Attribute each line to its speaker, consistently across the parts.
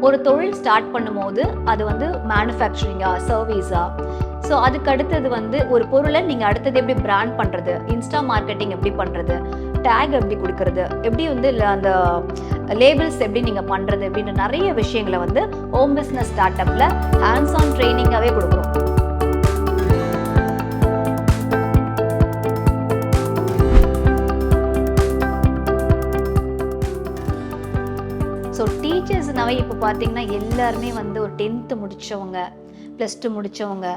Speaker 1: ஒரு தொழில் ஸ்டார்ட் பண்ணும்போது அது வந்து மேனுஃபேக்சரிங்கா, சர்வீஸா, ஸோ அதுக்கு அடுத்தது வந்து ஒரு பொருளை நீங்கள் அடுத்தது எப்படி பிராண்ட் பண்ணுறது, இன்ஸ்டா மார்க்கெட்டிங் எப்படி பண்ணுறது, டேக் எப்படி கொடுக்கறது, எப்படி வந்து அந்த லேபிள்ஸ் எப்படி நீங்கள் பண்ணுறது அப்படின்ற நிறைய விஷயங்களை வந்து ஹோம் பிஸ்னஸ் ஸ்டார்ட் அப்பில் ஹேண்ட்ஸ் ஆன் ட்ரைனிங்காகவே கொடுக்குறோம். ஸோ டீச்சர்ஸ்னாவே இப்போ பார்த்தீங்கன்னா எல்லாருமே வந்து ஒரு 10th முடித்தவங்க, +2 முடித்தவங்க,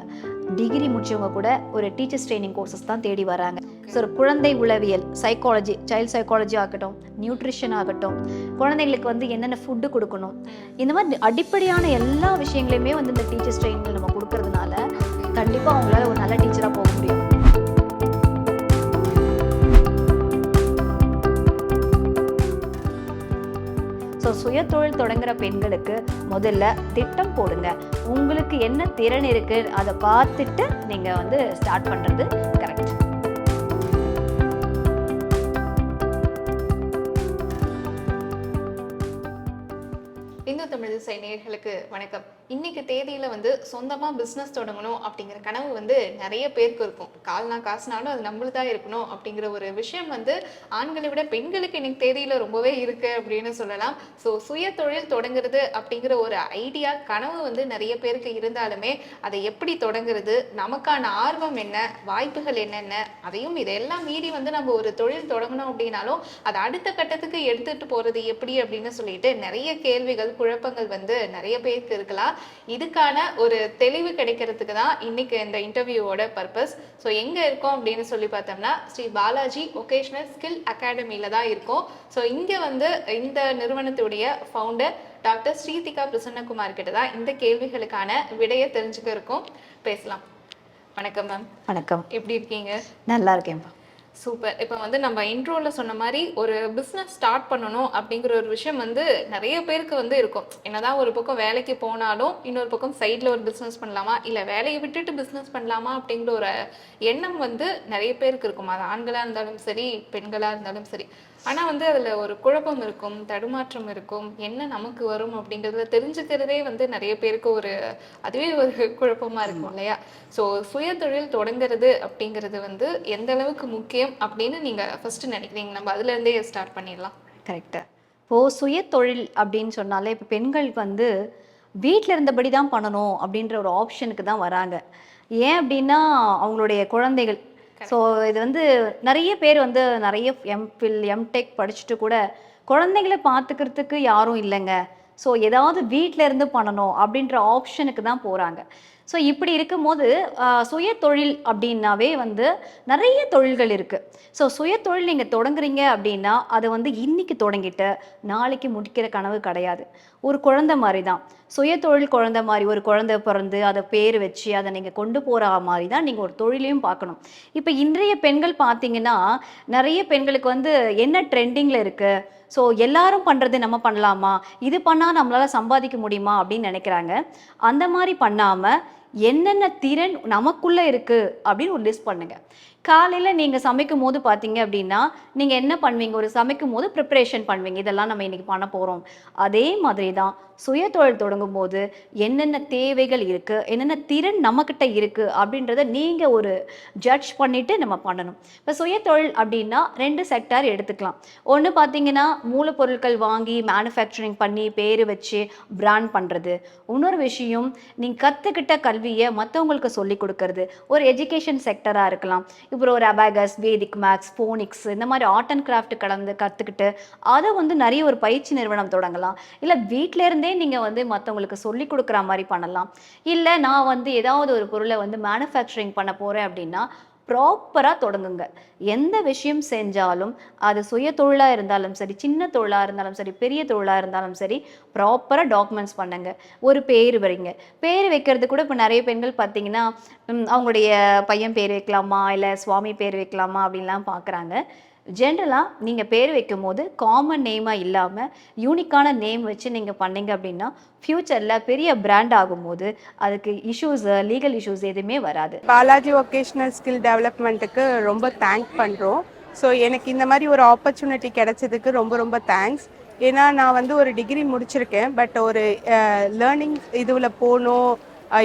Speaker 1: டிகிரி முடித்தவங்க கூட ஒரு டீச்சர்ஸ் ட்ரைனிங் கோர்சஸ் தான் தேடி வராங்க. ஸோ ஒரு குழந்தை உளவியல், சைக்காலஜி, சைல்ட் சைக்காலஜி ஆகட்டும், நியூட்ரிஷன் ஆகட்டும், குழந்தைங்களுக்கு வந்து என்னென்ன ஃபுட்டு கொடுக்கணும், இந்த மாதிரி அடிப்படையான எல்லா விஷயங்களையுமே வந்து இந்த டீச்சர்ஸ் ட்ரைனிங் நம்ம கொடுக்கறதுனால கண்டிப்பாக அவங்களால ஒரு நல்ல டீச்சராக போக முடியும். ஸோ சுயதொழில் தொடங்குற பெண்களுக்கு முதல்ல திட்டம் போடுங்க. உங்களுக்கு என்ன திறன் இருக்கு அதை பார்த்துட்டு நீங்க வந்து ஸ்டார்ட் பண்றது கரெக்ட்.
Speaker 2: இந்து தமிழ் திசை நேயர்களுக்கு வணக்கம். இன்னைக்கு தேதியில வந்து சொந்தமா பிசினஸ் தொடங்கணும் அப்படிங்கிற கனவு வந்து நிறைய பேருக்கு இருக்கும். கால்னா காசுனாலும் அது நம்மளுதா இருக்கணும் அப்படிங்கிற ஒரு விஷயம் வந்து ஆண்களை விட பெண்களுக்கு இன்னைக்கு தேதியில ரொம்பவே இருக்கு அப்படின்னு சொல்லலாம். ஸோ சுய தொழில் தொடங்குறது அப்படிங்கிற ஒரு ஐடியா, கனவு வந்து நிறைய பேருக்கு இருந்தாலுமே அதை எப்படி தொடங்குறது, நமக்கான ஆர்வம் என்ன, வாய்ப்புகள் என்னென்ன, அதையும் இதெல்லாம் மீறி வந்து நம்ம ஒரு தொழில் தொடங்கணும் அப்படின்னாலும் அதை அடுத்த கட்டத்துக்கு எடுத்துட்டு போறது எப்படி அப்படின்னு சொல்லிட்டு நிறைய கேள்விகள், குழப்பங்கள் வந்து நிறைய பேருக்கு இருக்கலாம். இதுக்கான ஒரு தெளிவு கிடைக்கிறதுக்கு தான் இன்னைக்கு இந்த இன்டர்வியூவோட பர்பஸ். ஸோ எங்க இருக்கோம் அப்படின்னு சொல்லி பார்த்தோம்னா ஸ்ரீ பாலாஜி வொகேஷனல் ஸ்கில் அகாடமியில தான் இருக்கோம். ஸோ இங்க வந்து இந்த நிறுவனத்துடைய ஃபவுண்டர் டாக்டர் ஸ்ரீதிகா பிரசன்னகுமார் கிட்ட தான் இந்த கேள்விகளுக்கான விடையை தெரிஞ்சுக்க இருக்கோம். பேசலாம். வணக்கம் மேம்.
Speaker 1: வணக்கம்.
Speaker 2: எப்படி இருக்கீங்க?
Speaker 1: நல்லா இருக்கேன்ப்பா.
Speaker 2: சூப்பர். இப்போ வந்து நம்ம இன்ட்ரோல சொன்ன மாதிரி ஒரு பிஸ்னஸ் ஸ்டார்ட் பண்ணணும் அப்படிங்கிற ஒரு விஷயம் வந்து நிறைய பேருக்கு வந்து இருக்கும். என்னதான் ஒரு பக்கம் வேலைக்கு போனாலும் இன்னொரு பக்கம் சைடில் ஒரு பிஸ்னஸ் பண்ணலாமா, இல்லை வேலையை விட்டுட்டு பிஸ்னஸ் பண்ணலாமா அப்படிங்கிற ஒரு எண்ணம் வந்து நிறைய பேருக்கு இருக்கும். அது ஆண்களாக இருந்தாலும் சரி, பெண்களாக இருந்தாலும் சரி. ஆனால் வந்து அதில் ஒரு குழப்பம் இருக்கும், தடுமாற்றம் இருக்கும், என்ன நமக்கு வரும் அப்படிங்கிறத தெரிஞ்சுக்கிறதே வந்து நிறைய பேருக்கு ஒரு அதுவே ஒரு குழப்பமாக இருக்கும் இல்லையா? ஸோ சுயதொழில் தொடங்குறது அப்படிங்கிறது வந்து எந்த அளவுக்கு முக்கியம் அப்படின்னு நீங்கள் ஃபர்ஸ்ட் நினைக்கிறீங்க? நம்ம அதுலேருந்தே ஸ்டார்ட் பண்ணிடலாம்.
Speaker 1: கரெக்டாக. இப்போது சுயதொழில் அப்படின்னு சொன்னாலே இப்போ பெண்களுக்கு வந்து வீட்டில் இருந்தபடி தான் பண்ணணும் அப்படின்ற ஒரு ஆப்ஷனுக்கு தான் வராங்க. ஏன் அப்படின்னா அவங்களுடைய குழந்தைகள், ஸோ இது வந்து நிறைய பேர் வந்து நிறைய எம்ஃபில், எம்டெக் படிச்சுட்டு கூட குழந்தைங்களை பார்த்துக்கிறதுக்கு யாரும் இல்லைங்க, ஸோ ஏதாவது வீட்டில் இருந்து பண்ணணும் அப்படின்ற ஆப்ஷனுக்கு தான் போகிறாங்க. ஸோ இப்படி இருக்கும்போது சுய தொழில் அப்படின்னாவே வந்து நிறைய தொழில்கள் இருக்குது. ஸோ சுய தொழில் நீங்கள் தொடங்குறீங்க அப்படின்னா அதை வந்து இன்னைக்கு தொடங்கிட்டு நாளைக்கு முடிக்கிற கனவு கிடையாது. ஒரு குழந்தை மாதிரி தான் சுய தொழில். குழந்தை மாதிரி ஒரு குழந்தை பிறந்து அதை பேர் வச்சு அதை நீங்கள் கொண்டு போகிற மாதிரி தான் நீங்கள் ஒரு தொழிலையும் பார்க்கணும். இப்போ இன்றைய பெண்கள் பார்த்தீங்கன்னா நிறைய பெண்களுக்கு வந்து என்ன ட்ரெண்டிங்கில் இருக்குது, ஸோ எல்லாரும் பண்ணுறது நம்ம பண்ணலாமா, இது பண்ணால் நம்மளால் சம்பாதிக்க முடியுமா அப்படின்னு நினைக்கிறாங்க. அந்த மாதிரி பண்ணாமல் என்னென்ன திறன் நமக்குள்ளே இருக்குது அப்படின்னு ஒரு லிஸ்ட் பண்ணுங்கள். காலையில் நீங்கள் சமைக்கும் போது பார்த்தீங்க அப்படின்னா நீங்கள் என்ன பண்ணுவீங்க, ஒரு சமைக்கும் போது ப்ரிப்ரேஷன் பண்ணுவீங்க, இதெல்லாம் நம்ம இன்றைக்கி பண்ண போகிறோம். அதே மாதிரி தான் சுய தொழில் தொடங்கும் போது என்னென்ன தேவைகள் இருக்குது, என்னென்ன திறன் நம்மக்கிட்ட இருக்குது அப்படின்றத நீங்கள் ஒரு ஜட்ஜ் பண்ணிவிட்டு நம்ம பண்ணணும். இப்போ சுய தொழில் அப்படின்னா 2 செக்டார் எடுத்துக்கலாம். ஒன்று பார்த்தீங்கன்னா மூலப்பொருட்கள் வாங்கி மேனுஃபேக்சரிங் பண்ணி பேர் வச்சு பிராண்ட் பண்ணுறது. இன்னொரு விஷயம் நீங்கள் கற்றுக்கிட்ட கல்வியை மற்றவங்களுக்கு சொல்லி கொடுக்கறது, ஒரு எஜுகேஷன் செக்டராக இருக்கலாம். இப்போ ஒரு அபாகஸ், வேதிக் மேக்ஸ், ஃபோனிக்ஸ், இந்த மாதிரி ஆர்ட் அண்ட் கிராஃப்ட் கற்றுக்கிட்டு அதை வந்து நிறைய ஒரு பயிற்சி நிறுவனம் தொடங்கலாம். இல்லை வீட்டிலேருந்தே நீங்கள் வந்து மற்றவங்களுக்கு சொல்லி கொடுக்குற மாதிரி பண்ணலாம். இல்லை நான் வந்து ஏதாவது ஒரு பொருளை வந்து மேனுஃபேக்சரிங் பண்ண போகிறேன் அப்படின்னா ப்ராப்பராக தொடங்குங்க. எந்த விஷயம் செஞ்சாலும் அது சுய தொழிலாக இருந்தாலும் சரி, சின்ன தொழிலாக இருந்தாலும் சரி, பெரிய தொழிலாக இருந்தாலும் சரி, ப்ராப்பராக டாக்குமெண்ட்ஸ் பண்ணுங்க. ஒரு பேர் வைங்க. பேர் வைக்கிறது கூட இப்போ நிறைய பெண்கள் பார்த்தீங்கன்னா அவங்களுடைய பையன் பேர் வைக்கலாமா, இல்லை சுவாமி பேர் வைக்கலாமா அப்படின்லாம் பார்க்குறாங்க. ஜென்ரலாக நீங்கள் பேர் வைக்கும் போது காமன் நேமாக இல்லாமல் யூனிக்கான நேம் வச்சு நீங்கள் பண்ணீங்க அப்படின்னா ஃப்யூச்சரில் பெரிய பிராண்ட் ஆகும்போது அதுக்கு இஷ்யூஸ், லீகல் இஷ்யூஸ் எதுவுமே வராது.
Speaker 3: பாலாஜி வொகேஷனல் ஸ்கில் டெவலப்மெண்ட்டுக்கு ரொம்ப தேங்க் பண்ணுறோம். ஸோ எனக்கு இந்த மாதிரி ஒரு ஆப்பர்ச்சுனிட்டி கிடைச்சதுக்கு ரொம்ப ரொம்ப தேங்க்ஸ். ஏன்னா நான் வந்து ஒரு டிகிரி முடிச்சிருக்கேன், பட் ஒரு லேர்னிங் இதுவில் போகணும்,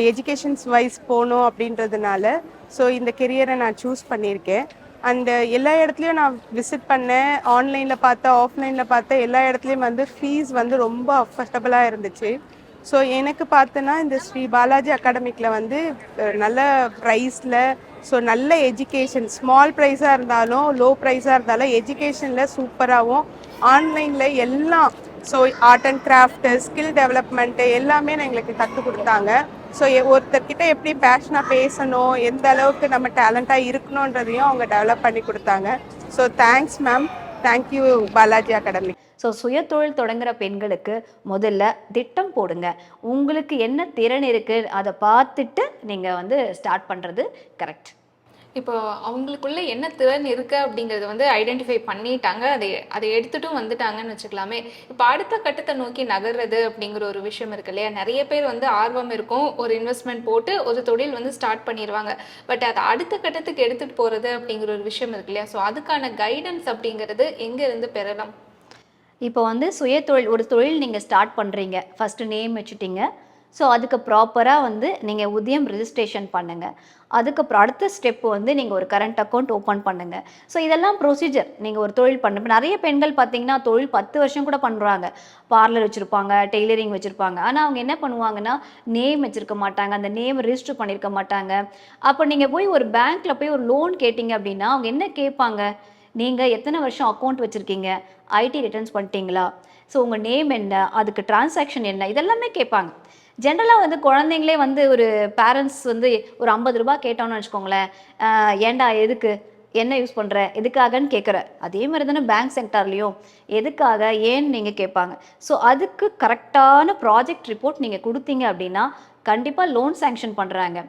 Speaker 3: எஜுகேஷன்ஸ் வைஸ் போகணும் அப்படின்றதுனால ஸோ இந்த கெரியரை நான் சூஸ் பண்ணியிருக்கேன். அண்ட் எல்லா இடத்துலையும் நான் விசிட் பண்ணேன், ஆன்லைனில் பார்த்தேன், ஆஃப்லைனில் பார்த்தேன், எல்லா இடத்துலையும் வந்து ஃபீஸ் வந்து ரொம்ப அஃபர்டபுளாக இருந்துச்சு. ஸோ எனக்கு பார்த்தோன்னா இந்த ஸ்ரீ பாலாஜி அகாடமிக்கில் வந்து நல்ல ப்ரைஸில், ஸோ நல்ல எஜுகேஷன், ஸ்மால் ப்ரைஸாக இருந்தாலும் லோ ப்ரைஸாக இருந்தாலும் எஜுகேஷனில் சூப்பராகவும், ஆன்லைனில் எல்லாம், so art and craft, skill development எல்லாமே எங்களுக்கு கற்றுக் கொடுத்தாங்க. ஸோ ஒருத்தர்கிட்ட எப்படி பேஷனாக பேசணும், எந்த அளவுக்கு நம்ம டேலண்ட்டாக இருக்கணுன்றதையும் அவங்க டெவலப் பண்ணி கொடுத்தாங்க. So thanks ma'am, thank you Balaji academy.
Speaker 1: So சுயதொழில் தொடங்குற பெண்களுக்கு முதல்ல திட்டம் போடுங்க. உங்களுக்கு என்ன திறன் இருக்குது அதை பார்த்துட்டு நீங்கள் வந்து ஸ்டார்ட் பண்ணுறது கரெக்ட்.
Speaker 2: இப்போ அவங்களுக்குள்ள என்ன திறன் இருக்கு அப்படிங்கறது வந்து ஐடென்டிஃபை பண்ணிட்டாங்க, அதை எடுத்துட்டும் வந்துட்டாங்கன்னு வச்சுக்கலாமே. இப்போ அடுத்த கட்டத்தை நோக்கி நகர்றது அப்படிங்கிற ஒரு விஷயம் இருக்கு இல்லையா. நிறைய பேர் வந்து ஆர்வம் இருக்கும், ஒரு இன்வெஸ்ட்மெண்ட் போட்டு ஒரு தொழில் வந்து ஸ்டார்ட் பண்ணிடுவாங்க. பட் அதை அடுத்த கட்டத்துக்கு எடுத்துட்டு போறது அப்படிங்கிற ஒரு விஷயம் இருக்கு இல்லையா. ஸோ அதுக்கான கைடன்ஸ் அப்படிங்கிறது எங்க இருந்து பெறலாம்?
Speaker 1: இப்போ வந்து சுயதொழில், ஒரு தொழில் நீங்கள் ஸ்டார்ட் பண்ணுறீங்க, ஃபஸ்ட்டு நேம் வச்சுட்டீங்க. ஸோ அதுக்கு ப்ராப்பராக வந்து நீங்கள் உதயம் ரிஜிஸ்ட்ரேஷன் பண்ணுங்கள். அதுக்கப்புறம் அடுத்த ஸ்டெப்பு வந்து நீங்கள் ஒரு கரண்ட் அக்கௌண்ட் ஓப்பன் பண்ணுங்கள். ஸோ இதெல்லாம் ப்ரொசீஜர். நீங்கள் ஒரு தொழில் பண்ண நிறைய பெண்கள் பார்த்தீங்கன்னா தொழில் 10 வருஷம் கூட பண்ணுறாங்க. பார்லர் வச்சுருப்பாங்க, டெய்லரிங் வச்சுருப்பாங்க. ஆனால் அவங்க என்ன பண்ணுவாங்கன்னா நேம் வச்சுருக்க மாட்டாங்க, அந்த நேம் ரிஜிஸ்டர் பண்ணியிருக்க மாட்டாங்க. அப்போ நீங்கள் போய் ஒரு பேங்க்கில் போய் ஒரு லோன் கேட்டிங்க அப்படின்னா அவங்க என்ன கேட்பாங்க, நீங்கள் எத்தனை வருஷம் அக்கௌண்ட் வச்சுருக்கீங்க, ஐடி ரிட்டர்ன்ஸ் பண்ணிட்டீங்களா, ஸோ உங்கள் நேம் என்ன, அதுக்கு டிரான்சாக்ஷன் என்ன, இதெல்லாமே கேட்பாங்க. ஜென்ரலாக வந்து குழந்தைங்களே வந்து ஒரு பேரண்ட்ஸ் வந்து ஒரு 50 ரூபா கேட்டோன்னு வச்சுக்கோங்களேன், ஏன்டா எதுக்கு, என்ன யூஸ் பண்ணுற, எதுக்காகன்னு கேட்குற. அதே மாதிரி தானே பேங்க் செக்டார்லேயும் எதுக்காக ஏன்னு நீங்கள் கேட்பாங்க. ஸோ அதுக்கு கரெக்டான ப்ராஜெக்ட் ரிப்போர்ட் நீங்கள் கொடுத்தீங்க அப்படின்னா கண்டிப்பாக லோன் சேங்ஷன் பண்ணுறாங்க.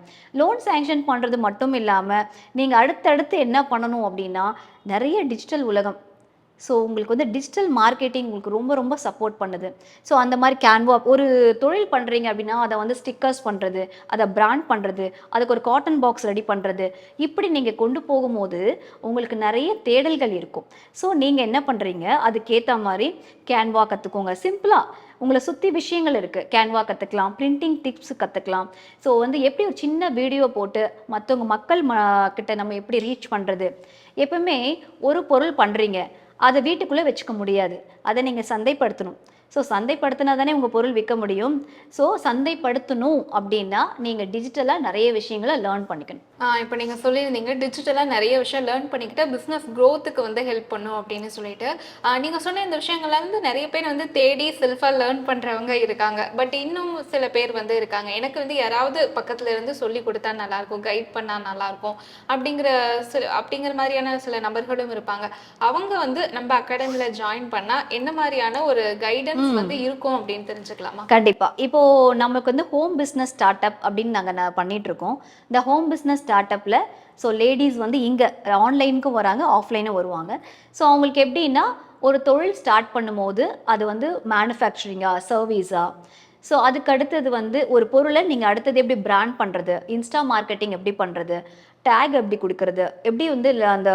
Speaker 1: லோன் சேங்ஷன் பண்ணுறது மட்டும் இல்லாமல் நீங்கள் அடுத்தடுத்து என்ன பண்ணணும் அப்படின்னா நிறைய டிஜிட்டல் உலகம். ஸோ உங்களுக்கு வந்து டிஜிட்டல் மார்க்கெட்டிங் உங்களுக்கு ரொம்ப ரொம்ப சப்போர்ட் பண்ணுது. ஸோ அந்த மாதிரி கேன்வா ஒரு தொழில் பண்ணுறீங்க அப்படின்னா அதை வந்து ஸ்டிக்கர்ஸ் பண்ணுறது, அதை பிராண்ட் பண்ணுறது, அதுக்கு ஒரு காட்டன் பாக்ஸ் ரெடி பண்ணுறது, இப்படி நீங்கள் கொண்டு போகும்போது உங்களுக்கு நிறைய தேடல்கள் இருக்கும். ஸோ நீங்கள் என்ன பண்ணுறீங்க, அதுக்கேற்ற மாதிரி கேன்வா கற்றுக்கோங்க. சிம்பிளாக உங்களை சுற்றி விஷயங்கள் இருக்குது, கேன்வா கற்றுக்கலாம், பிரிண்டிங் டிப்ஸ் கற்றுக்கலாம். ஸோ வந்து எப்படி ஒரு சின்ன வீடியோ போட்டு மற்றவங்க மக்கள் கிட்ட நம்ம எப்படி ரீச் பண்ணுறது. எப்பவுமே ஒரு பொருள் பண்ணுறீங்க, அதை வீட்டுக்குள்ளே வச்சுக்க முடியாது, அதை நீங்கள் சந்தைப்படுத்தணும். ஸோ சந்தைப்படுத்தினா தானே உங்கள் பொருள் விற்க முடியும். ஸோ சந்தைப்படுத்தணும் அப்படின்னா நீங்கள் டிஜிட்டலாக நிறைய விஷயங்களை லேர்ன் பண்ணிக்கணும்.
Speaker 2: இப்போ நீங்கள் சொல்லியிருந்தீங்க டிஜிட்டலாக நிறைய விஷயம் லேர்ன் பண்ணிக்கிட்டு பிஸ்னஸ் க்ரோத்துக்கு வந்து ஹெல்ப் பண்ணும் அப்படின்னு சொல்லிட்டு. நீங்கள் சொன்ன இந்த விஷயங்கள்ல வந்து நிறைய பேர் வந்து தேடி செல்ஃபாக லேர்ன் பண்ணுறவங்க இருக்காங்க. பட் இன்னும் சில பேர் வந்து இருக்காங்க, எனக்கு வந்து யாராவது பக்கத்தில் இருந்து சொல்லி கொடுத்தா நல்லாயிருக்கும், கைட் பண்ணால் நல்லாயிருக்கும் அப்படிங்கிற மாதிரியான சில நபர்களும் இருப்பாங்க. அவங்க வந்து நம்ம அகாடமியில் ஜாயின் பண்ணால் என்ன மாதிரியான ஒரு கைடன்ஸ் வந்து இருக்கும் அப்படின்னு தெரிஞ்சுக்கலாமா?
Speaker 1: கண்டிப்பா. இப்போ நமக்கு வந்து ஹோம் பிஸ்னஸ் ஸ்டார்ட் அப் அப்படின்னு நாங்கள் பண்ணிட்டு இருக்கோம். இந்த ஹோம் பிஸ்னஸ் ஸ்டார்ட் அப்ல ஸோ லேடிஸ் வந்து இங்கே ஆன்லைனுக்கும் வராங்க, ஆஃப்லைனும் வருவாங்க. ஸோ அவங்களுக்கு எப்படின்னா ஒரு தொழில் ஸ்டார்ட் பண்ணும்போது அது வந்து மேனுஃபேக்சரிங்கா, சர்வீஸா, ஸோ அதுக்கு அடுத்தது வந்து ஒரு பொருளை நீங்கள் அடுத்தது எப்படி பிராண்ட் பண்ணுறது, இன்ஸ்டா மார்க்கெட்டிங் எப்படி பண்ணுறது, டேக் எப்படி கொடுக்கறது, எப்படி வந்து அந்த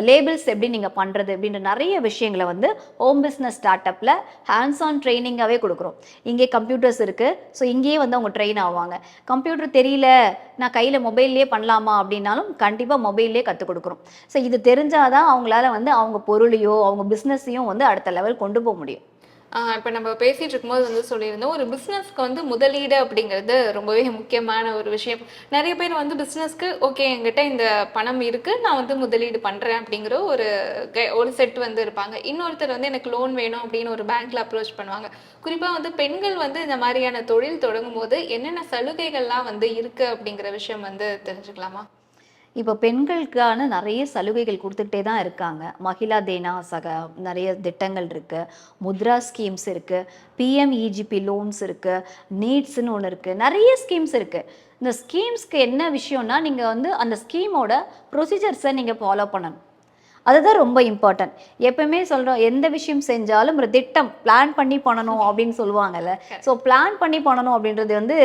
Speaker 1: லேபிள்ஸ் எப்படி நீங்கள் பண்ணுறது அப்படின்ற நிறைய விஷயங்களை வந்து ஹோம் பிஸ்னஸ் ஸ்டார்ட் அப்பில் ஹேண்ட்ஸ் ஆன் ட்ரைனிங்காகவே கொடுக்குறோம். இங்கே கம்ப்யூட்டர்ஸ் இருக்குது, ஸோ இங்கேயே வந்து அவங்க ட்ரெயின் ஆவாங்க. கம்ப்யூட்டர் தெரியல, நான் கையில் மொபைல்லே பண்ணலாமா அப்படின்னாலும் கண்டிப்பாக மொபைல்லே கற்றுக் கொடுக்குறோம். ஸோ இது தெரிஞ்சாதான் அவங்களால வந்து அவங்க பொருளையோ அவங்க பிஸ்னஸையும் வந்து அடுத்த லெவல் கொண்டு போக முடியும்.
Speaker 2: இப்போ நம்ம பேசிகிட்டு இருக்கும்போது வந்து சொல்லியிருந்தோம், ஒரு பிஸ்னஸ்க்கு வந்து முதலீடு அப்படிங்கிறது ரொம்பவே முக்கியமான ஒரு விஷயம். நிறைய பேர் வந்து பிஸ்னஸ்க்கு ஓகே என்கிட்ட இந்த பணம் இருக்குது, நான் வந்து முதலீடு பண்ணுறேன் அப்படிங்கிற ஒரு செட் வந்து இருப்பாங்க. இன்னொருத்தர் வந்து எனக்கு லோன் வேணும் அப்படின்னு ஒரு பேங்க்கில் அப்ரோச் பண்ணுவாங்க. குறிப்பாக வந்து பெண்கள் வந்து இந்த மாதிரியான தொழில் தொடங்கும் போது என்னென்ன சலுகைகள்லாம் வந்து இருக்குது அப்படிங்கிற விஷயம் வந்து தெரிஞ்சுக்கலாமா?
Speaker 1: இப்போ பெண்களுக்கான நிறைய சலுகைகள் கொடுத்துக்கிட்டே தான் இருக்காங்க. மகிழா தேனா நிறைய திட்டங்கள் இருக்குது, முத்ரா ஸ்கீம்ஸ் இருக்குது, பிஎம்இஜிபி லோன்ஸ் இருக்குது, நீட்ஸ்ன்னு ஒன்று இருக்குது, நிறைய ஸ்கீம்ஸ் இருக்குது. இந்த ஸ்கீம்ஸ்க்கு என்ன விஷயம்னா நீங்கள் வந்து அந்த ஸ்கீமோட ப்ரொசீஜர்ஸை நீங்கள் ஃபாலோ பண்ணணும். அதுதான் ரொம்ப இம்பார்ட்டன்ட். எப்பவுமே சொல்கிறோம், எந்த விஷயம் செஞ்சாலும் ஒரு திட்டம் பிளான் பண்ணி பண்ணணும் அப்படின்னு சொல்லுவாங்கல்ல. ஸோ பிளான் பண்ணி பண்ணணும் அப்படின்றது வந்து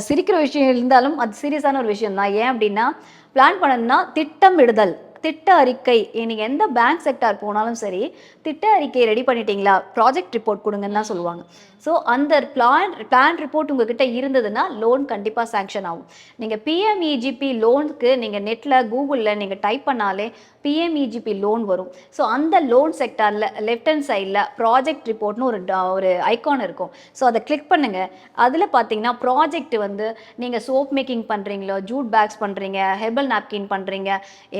Speaker 1: சிரிக்கிற விஷயம் இருந்தாலும் அது சீரியஸான ஒரு விஷயம் தான். ஏன் அப்படின்னா பிளான் பண்ணணும்னா திட்டமிடுதல் திட்ட அறிக்கை, நீங்கள் எந்த பேங்க் செக்டார் போனாலும் சரி, திட்ட அறிக்கை ரெடி பண்ணிட்டீங்களா, ப்ராஜெக்ட் ரிப்போர்ட் கொடுங்கன்னு தான் சொல்லுவாங்க. ஸோ அந்த பிளான் ரிப்போர்ட் உங்ககிட்ட இருந்ததுன்னா லோன் கண்டிப்பாக சேங்ஷன் ஆகும். நீங்கள் பிஎம்இஜிபி லோனுக்கு நீங்கள் நெட்டில் கூகுளில் நீங்கள் டைப் பண்ணாலே பிஎம்இஜிபி லோன் வரும். ஸோ அந்த லோன் செக்டாரில் லெஃப்ட் ஹேண்ட் சைடில் ப்ராஜெக்ட் ரிப்போர்ட்னு ஒரு ஐகான் இருக்கும். ஸோ அதை கிளிக் பண்ணுங்கள். அதில் பார்த்தீங்கன்னா ப்ராஜெக்ட் வந்து நீங்கள் சோப் மேக்கிங் பண்ணுறீங்களோ, ஜூட் பேக்ஸ் பண்ணுறீங்க, ஹெர்பல் நாப்கின் பண்ணுறீங்க,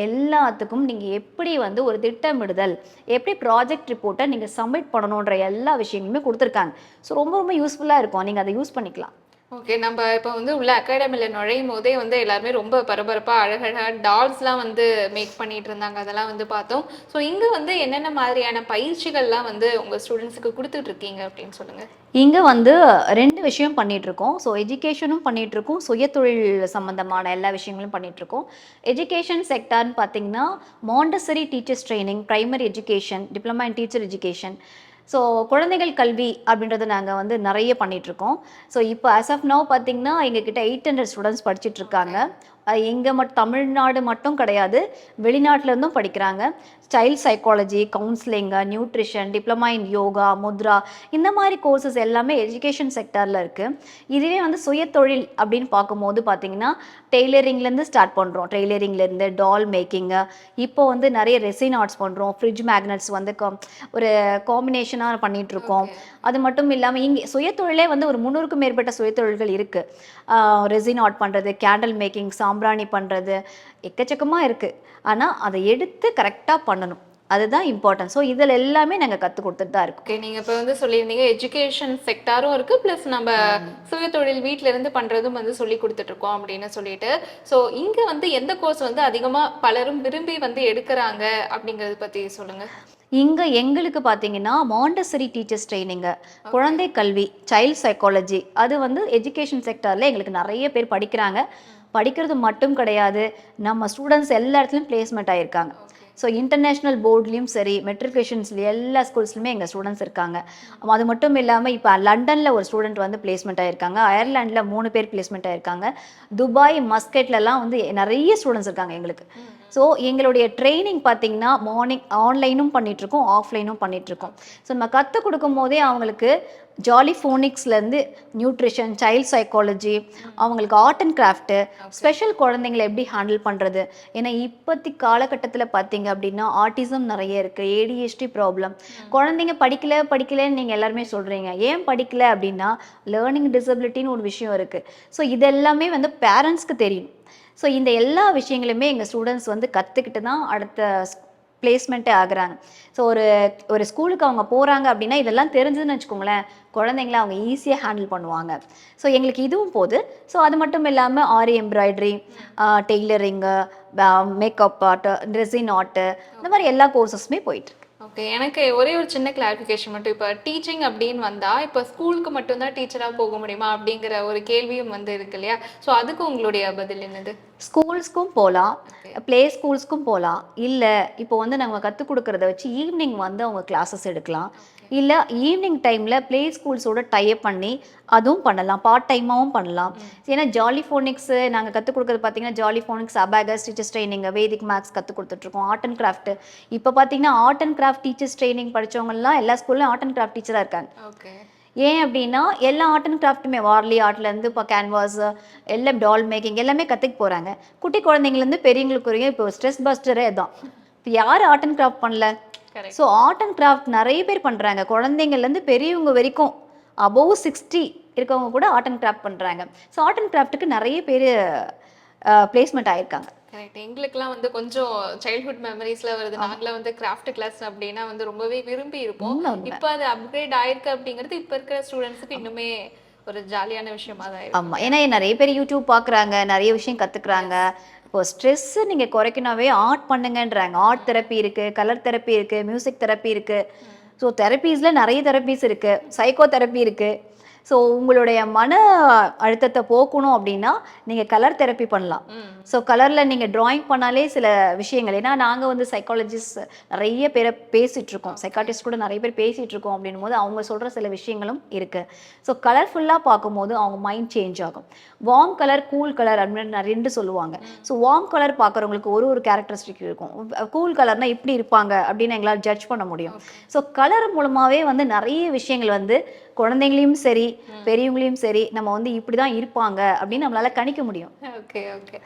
Speaker 1: எல்லாத்துக்கும் நீங்கள் எப்படி வந்து ஒரு திட்டமிடுதல், எப்படி ப்ராஜெக்ட் ரிப்போர்ட்டை நீங்கள் சப்மிட் பண்ணணுன்ற எல்லா விஷயங்களுமே கொடுத்துருக்காங்க. ஸோ ரொம்ப ரொம்ப யூஸ்ஃபுல்லாக இருக்கும். நீங்கள் அதை யூஸ் பண்ணிக்கலாம்.
Speaker 2: ஓகே, நம்ம இப்போ வந்து உள்ள அகாடமியில் நுழையும் போதே வந்து எல்லாருமே ரொம்ப பரபரப்பாக அழகழகாக டால்ஸ்லாம் வந்து மேக் பண்ணிட்டு இருந்தாங்க. அதெல்லாம் வந்து பார்த்தோம். ஸோ இங்கே வந்து என்னென்ன மாதிரியான பயிற்சிகள்லாம் வந்து உங்கள் ஸ்டூடெண்ட்ஸுக்கு கொடுத்துட்டு இருக்கீங்க அப்படின்னு சொல்லுங்கள்.
Speaker 1: இங்கே வந்து 2 விஷயம் பண்ணிகிட்ருக்கோம். ஸோ எஜுகேஷனும் பண்ணிகிட்ருக்கோம், சுயதொழில் சம்மந்தமான எல்லா விஷயங்களும் பண்ணிகிட்ருக்கோம். எஜுகேஷன் செக்டார்னு பார்த்தீங்கன்னா Montessori teachers training, primary education, diploma in teacher education. So குழந்தைகள் கல்வி அப்படின்றத நாங்கள் வந்து நிறைய பண்ணிகிட்ருக்கோம். ஸோ இப்போ ஆஸ் ஆஃப் நவ் பார்த்தீங்கன்னா எங்ககிட்ட 800 ஸ்டூடெண்ட்ஸ் படிச்சுட்ருக்காங்க. இங்கே மட்டும் தமிழ்நாடு மட்டும் கிடையாது, வெளிநாட்டிலேருந்தும் படிக்கிறாங்க. Child psychology, counselling, nutrition, diploma in yoga, Mudra, இந்த மாதிரி கோர்சஸ் எல்லாமே எஜுகேஷன் செக்டாரில் இருக்குது. இதுவே வந்து சுயதொழில் அப்படின்னு பார்க்கும்போது பார்த்தீங்கன்னா டெய்லரிங்லேருந்து ஸ்டார்ட் பண்ணுறோம். டெய்லரிங்லேருந்து டால் மேக்கிங்கு, இப்போ வந்து நிறைய ரெசின் ஆர்ட்ஸ் பண்ணுறோம். ஃப்ரிட்ஜ் மேக்னட்ஸ் வந்து ஒரு காம்பினேஷனாக பண்ணிகிட்ருக்கோம். அது மட்டும் இல்லாமல் இங்கே சுயதொழிலே வந்து ஒரு 300க்கும் மேற்பட்ட சுயதொழில்கள் இருக்குது. ரெசின் ஆர்ட் பண்ணுறது, கேண்டில் மேக்கிங், சாம்பிராணி பண்ணுறது, எக்கச்சக்கமாக இருக்குது. ஆனால் அதை எடுத்து கரெக்டாக பண்ணணும், அதுதான் இம்பார்ட்டன்ட். ஸோ இதில் எல்லாமே நாங்கள் கற்றுக் கொடுத்துட்டு தான் இருக்கோம்.
Speaker 2: ஓகே, நீங்கள் இப்போ வந்து சொல்லியிருந்தீங்க எஜுகேஷன் செக்டாரும் இருக்குது, ப்ளஸ் நம்ம சுயதொழில் வீட்டில இருந்து பண்ணுறதும் வந்து சொல்லி கொடுத்துட்ருக்கோம் அப்படின்னு சொல்லிட்டு. ஸோ இங்கே வந்து எந்த கோர்ஸ் வந்து அதிகமாக பலரும் விரும்பி வந்து எடுக்கிறாங்க அப்படிங்கிறத பற்றி சொல்லுங்கள்.
Speaker 1: இங்கே எங்களுக்கு பார்த்தீங்கன்னா மாண்டசரி டீச்சர்ஸ் ட்ரைனிங்கு, குழந்தை கல்வி, சைல்ட் சைக்காலஜி, அது வந்து எஜுகேஷன் செக்டாரில் எங்களுக்கு நிறைய பேர் படிக்கிறாங்க. படிக்கிறது மட்டும் கிடையாது, நம்ம ஸ்டூடெண்ட்ஸ் எல்லா இடத்துலையும் பிளேஸ்மெண்ட் ஆகியிருக்காங்க. ஸோ இன்டர்நேஷ்னல் போர்ட்லேயும் சரி, மெட்ரிகுலேஷன்ஸ்லேயும் எல்லா ஸ்கூல்ஸ்லையுமே எங்கள் ஸ்டூடெண்ட்ஸ் இருக்காங்க. அது மட்டும் இல்லாமல் இப்போ லண்டனில் ஒரு ஸ்டூடெண்ட் வந்து பிளேஸ்மெண்ட் ஆகியிருக்காங்க, அயர்லாண்டில் 3 பேர் பிளேஸ்மெண்ட் ஆகியிருக்காங்க, துபாய் மஸ்கெட்லலாம் வந்து நிறைய ஸ்டூடெண்ட்ஸ் இருக்காங்க எங்களுக்கு. ஸோ எங்களுடைய ட்ரைனிங் பார்த்தீங்கன்னா மார்னிங் ஆன்லைனும் பண்ணிகிட்ருக்கோம், ஆஃப்லைனும் பண்ணிகிட்ருக்கோம். ஸோ நம்ம கற்றுக் கொடுக்கும் போதே அவங்களுக்கு ஜாலி ஃபோனிக்ஸ்லேருந்து நியூட்ரிஷன், சைல்ட் சைக்காலஜி, அவங்களுக்கு ஆர்ட் அண்ட் கிராஃப்ட்டு, ஸ்பெஷல் குழந்தைங்களை எப்படி ஹேண்டில் பண்ணுறது. ஏன்னா இப்போத்தி காலகட்டத்தில் பார்த்தீங்க அப்படின்னா ஆட்டிசம் நிறைய இருக்குது, ஏடிஹெச்டி ப்ராப்ளம். குழந்தைங்க படிக்கலைன்னு நீங்கள் எல்லாருமே சொல்கிறீங்க. ஏன் படிக்கலை அப்படின்னா லேர்னிங் டிசபிலிட்டின்னு ஒரு விஷயம் இருக்குது. ஸோ இதெல்லாமே வந்து பேரண்ட்ஸ்க்கு தெரியும். ஸோ இந்த எல்லா விஷயங்களுமே எங்கள் ஸ்டூடெண்ட்ஸ் வந்து கற்றுக்கிட்டு தான் அடுத்த பிளேஸ்மெண்ட்டே ஆகுறாங்க. ஸோ ஒரு ஸ்கூலுக்கு அவங்க போகிறாங்க அப்படின்னா இதெல்லாம் தெரிஞ்சதுன்னு வச்சுக்கோங்களேன், குழந்தைங்கள அவங்க ஈஸியாக ஹேண்டில் பண்ணுவாங்க. ஸோ எங்களுக்கு இதுவும் போகுது. ஸோ அது மட்டும் இல்லாமல் aari embroidery, tailoring, makeup art, resin art, இந்த மாதிரி எல்லா கோர்சஸுமே போயிட்டு.
Speaker 2: ஓகே, எனக்கு ஒரே ஒரு சின்ன கிளாரிஃபிகேஷன் மட்டும். இப்போ டீச்சிங் அப்படின்னு வந்தால் இப்போ ஸ்கூலுக்கு மட்டும்தான் டீச்சராக போக முடியுமா அப்படிங்கிற ஒரு கேள்வியும் வந்து இருக்கு இல்லையா? ஸோ அதுக்கு உங்களுடைய பதில் என்னது?
Speaker 1: ஸ்கூல்ஸ்க்கும் போகலாம், ப்ளே ஸ்கூல்ஸ்க்கும் போகலாம். இல்லை இப்போ வந்து நம்ம கற்றுக் கொடுக்குறத வச்சு ஈவினிங் வந்து அவங்க கிளாஸஸ் எடுக்கலாம். இல்லை ஈவினிங் டைமில் ப்ளே ஸ்கூல்ஸோட டைப் பண்ணி அதுவும் பண்ணலாம், பார்ட் டைமாகவும் பண்ணலாம். ஏன்னா ஜாலி ஃபோனிக்ஸு நாங்கள் கற்றுக் கொடுக்குறது பார்த்தீங்கன்னா Jolly Phonics, abacus teachers training, Vedic maths கற்றுக் கொடுத்துட்ருக்கோம். ஆர்ட் அண்ட் கிராஃப்ட்டு இப்போ பார்த்தீங்கன்னா art and craft teachers training படித்தவங்கலாம் எல்லா ஸ்கூல்லையும் ஆர்ட் அண்ட் கிராஃப்ட் டீச்சராக இருக்காங்க.
Speaker 2: ஓகே,
Speaker 1: ஏன் அப்படின்னா எல்லா ஆர்ட் அண்ட் கிராஃப்ட்டுமே வார்லி ஆர்ட்லேருந்து இப்போ கேன்வாஸ், எல்லாம் டால் மேக்கிங் எல்லாமே கற்றுக்க போகிறாங்க. குட்டி குழந்தைங்கலேருந்து பெரியவங்களுக்கு வரையும் இப்போ ஸ்ட்ரெஸ் பஸ்டரே தான். இப்போ யார் ஆர்ட் அண்ட் கிராஃப்ட் பண்ணல? ஸோ ஆர்ட் அண்ட் கிராஃப்ட் நிறைய பேர் பண்ணுறாங்க. குழந்தைங்கள்லேருந்து பெரியவங்க வரைக்கும் அபோவ் 60 இருக்கவங்க கூட ஆர்ட் அண்ட் கிராஃப்ட் பண்ணுறாங்க. ஸோ ஆர்ட் அண்ட் கிராஃப்ட்டுக்கு நிறைய பேர் பிளேஸ்மெண்ட் ஆகியிருக்காங்க.
Speaker 2: கரெக்ட். எங்களுக்குலாம் வந்து கொஞ்சம் சைல்ட்ஹுட் மெமரிஸ்ல வருது. நாங்களாம் வந்து கிராஃப்ட் கிளாஸ் அப்படின்னா வந்து ரொம்பவே விரும்பி இருப்போம். இப்போ அது அப்கிரேட் ஆயிருக்கு அப்படிங்கிறது இப்போ இருக்கிற ஸ்டூடெண்ட்ஸுக்கு இன்னுமே ஒரு ஜாலியான விஷயமா தான் இருக்கு.
Speaker 1: ஆமாம், ஏன்னா நிறைய பேர் யூடியூப் பார்க்குறாங்க, நிறைய விஷயம் கற்றுக்குறாங்க. இப்போ ஸ்ட்ரெஸ்ஸு நீங்கள் குறைக்கணாவே ஆர்ட் பண்ணுங்கன்றாங்க. ஆர்ட் தெரப்பி இருக்குது, கலர் தெரப்பி இருக்குது, மியூசிக் தெரப்பி இருக்குது. ஸோ தெரப்பீஸில் நிறைய தெரப்பீஸ் இருக்குது, சைக்கோ தெரப்பி இருக்குது. ஸோ உங்களுடைய மன அழுத்தத்தை போக்கணும் அப்படின்னா நீங்கள் கலர் தெரப்பி பண்ணலாம். ஸோ கலரில் நீங்கள் ட்ராயிங் பண்ணாலே சில விஷயங்கள், ஏன்னா நாங்கள் வந்து சைக்காலஜிஸ்ட் நிறைய பேரை பேசிகிட்டு இருக்கோம், சைக்காட்டிஸ்ட் கூட நிறைய பேர் பேசிகிட்டு இருக்கோம் அப்படின்னும் போது அவங்க சொல்கிற சில விஷயங்களும் இருக்குது. ஸோ கலர்ஃபுல்லாக பார்க்கும்போது அவங்க மைண்ட் சேஞ்ச் ஆகும். வார்ம் கலர், கூல் கலர் அப்படின்னு ரெண்டு சொல்லுவாங்க. ஸோ வார்ம் கலர் பார்க்குறவங்களுக்கு ஒரு கேரக்டரிஸ்டிக் இருக்கும். கூல் கலர்னா இப்படி இருப்பாங்க அப்படின்னு எங்களால் ஜட்ஜ் பண்ண முடியும். ஸோ கலர் மூலமாகவே வந்து நிறைய விஷயங்கள் வந்து குழந்தைங்களையும் சரி பெரியவங்களையும் சரி நம்ம வந்து இப்படி தான் இருப்பாங்க அப்படின்னு நம்மளால கணிக்க முடியும்.
Speaker 2: Okay okay.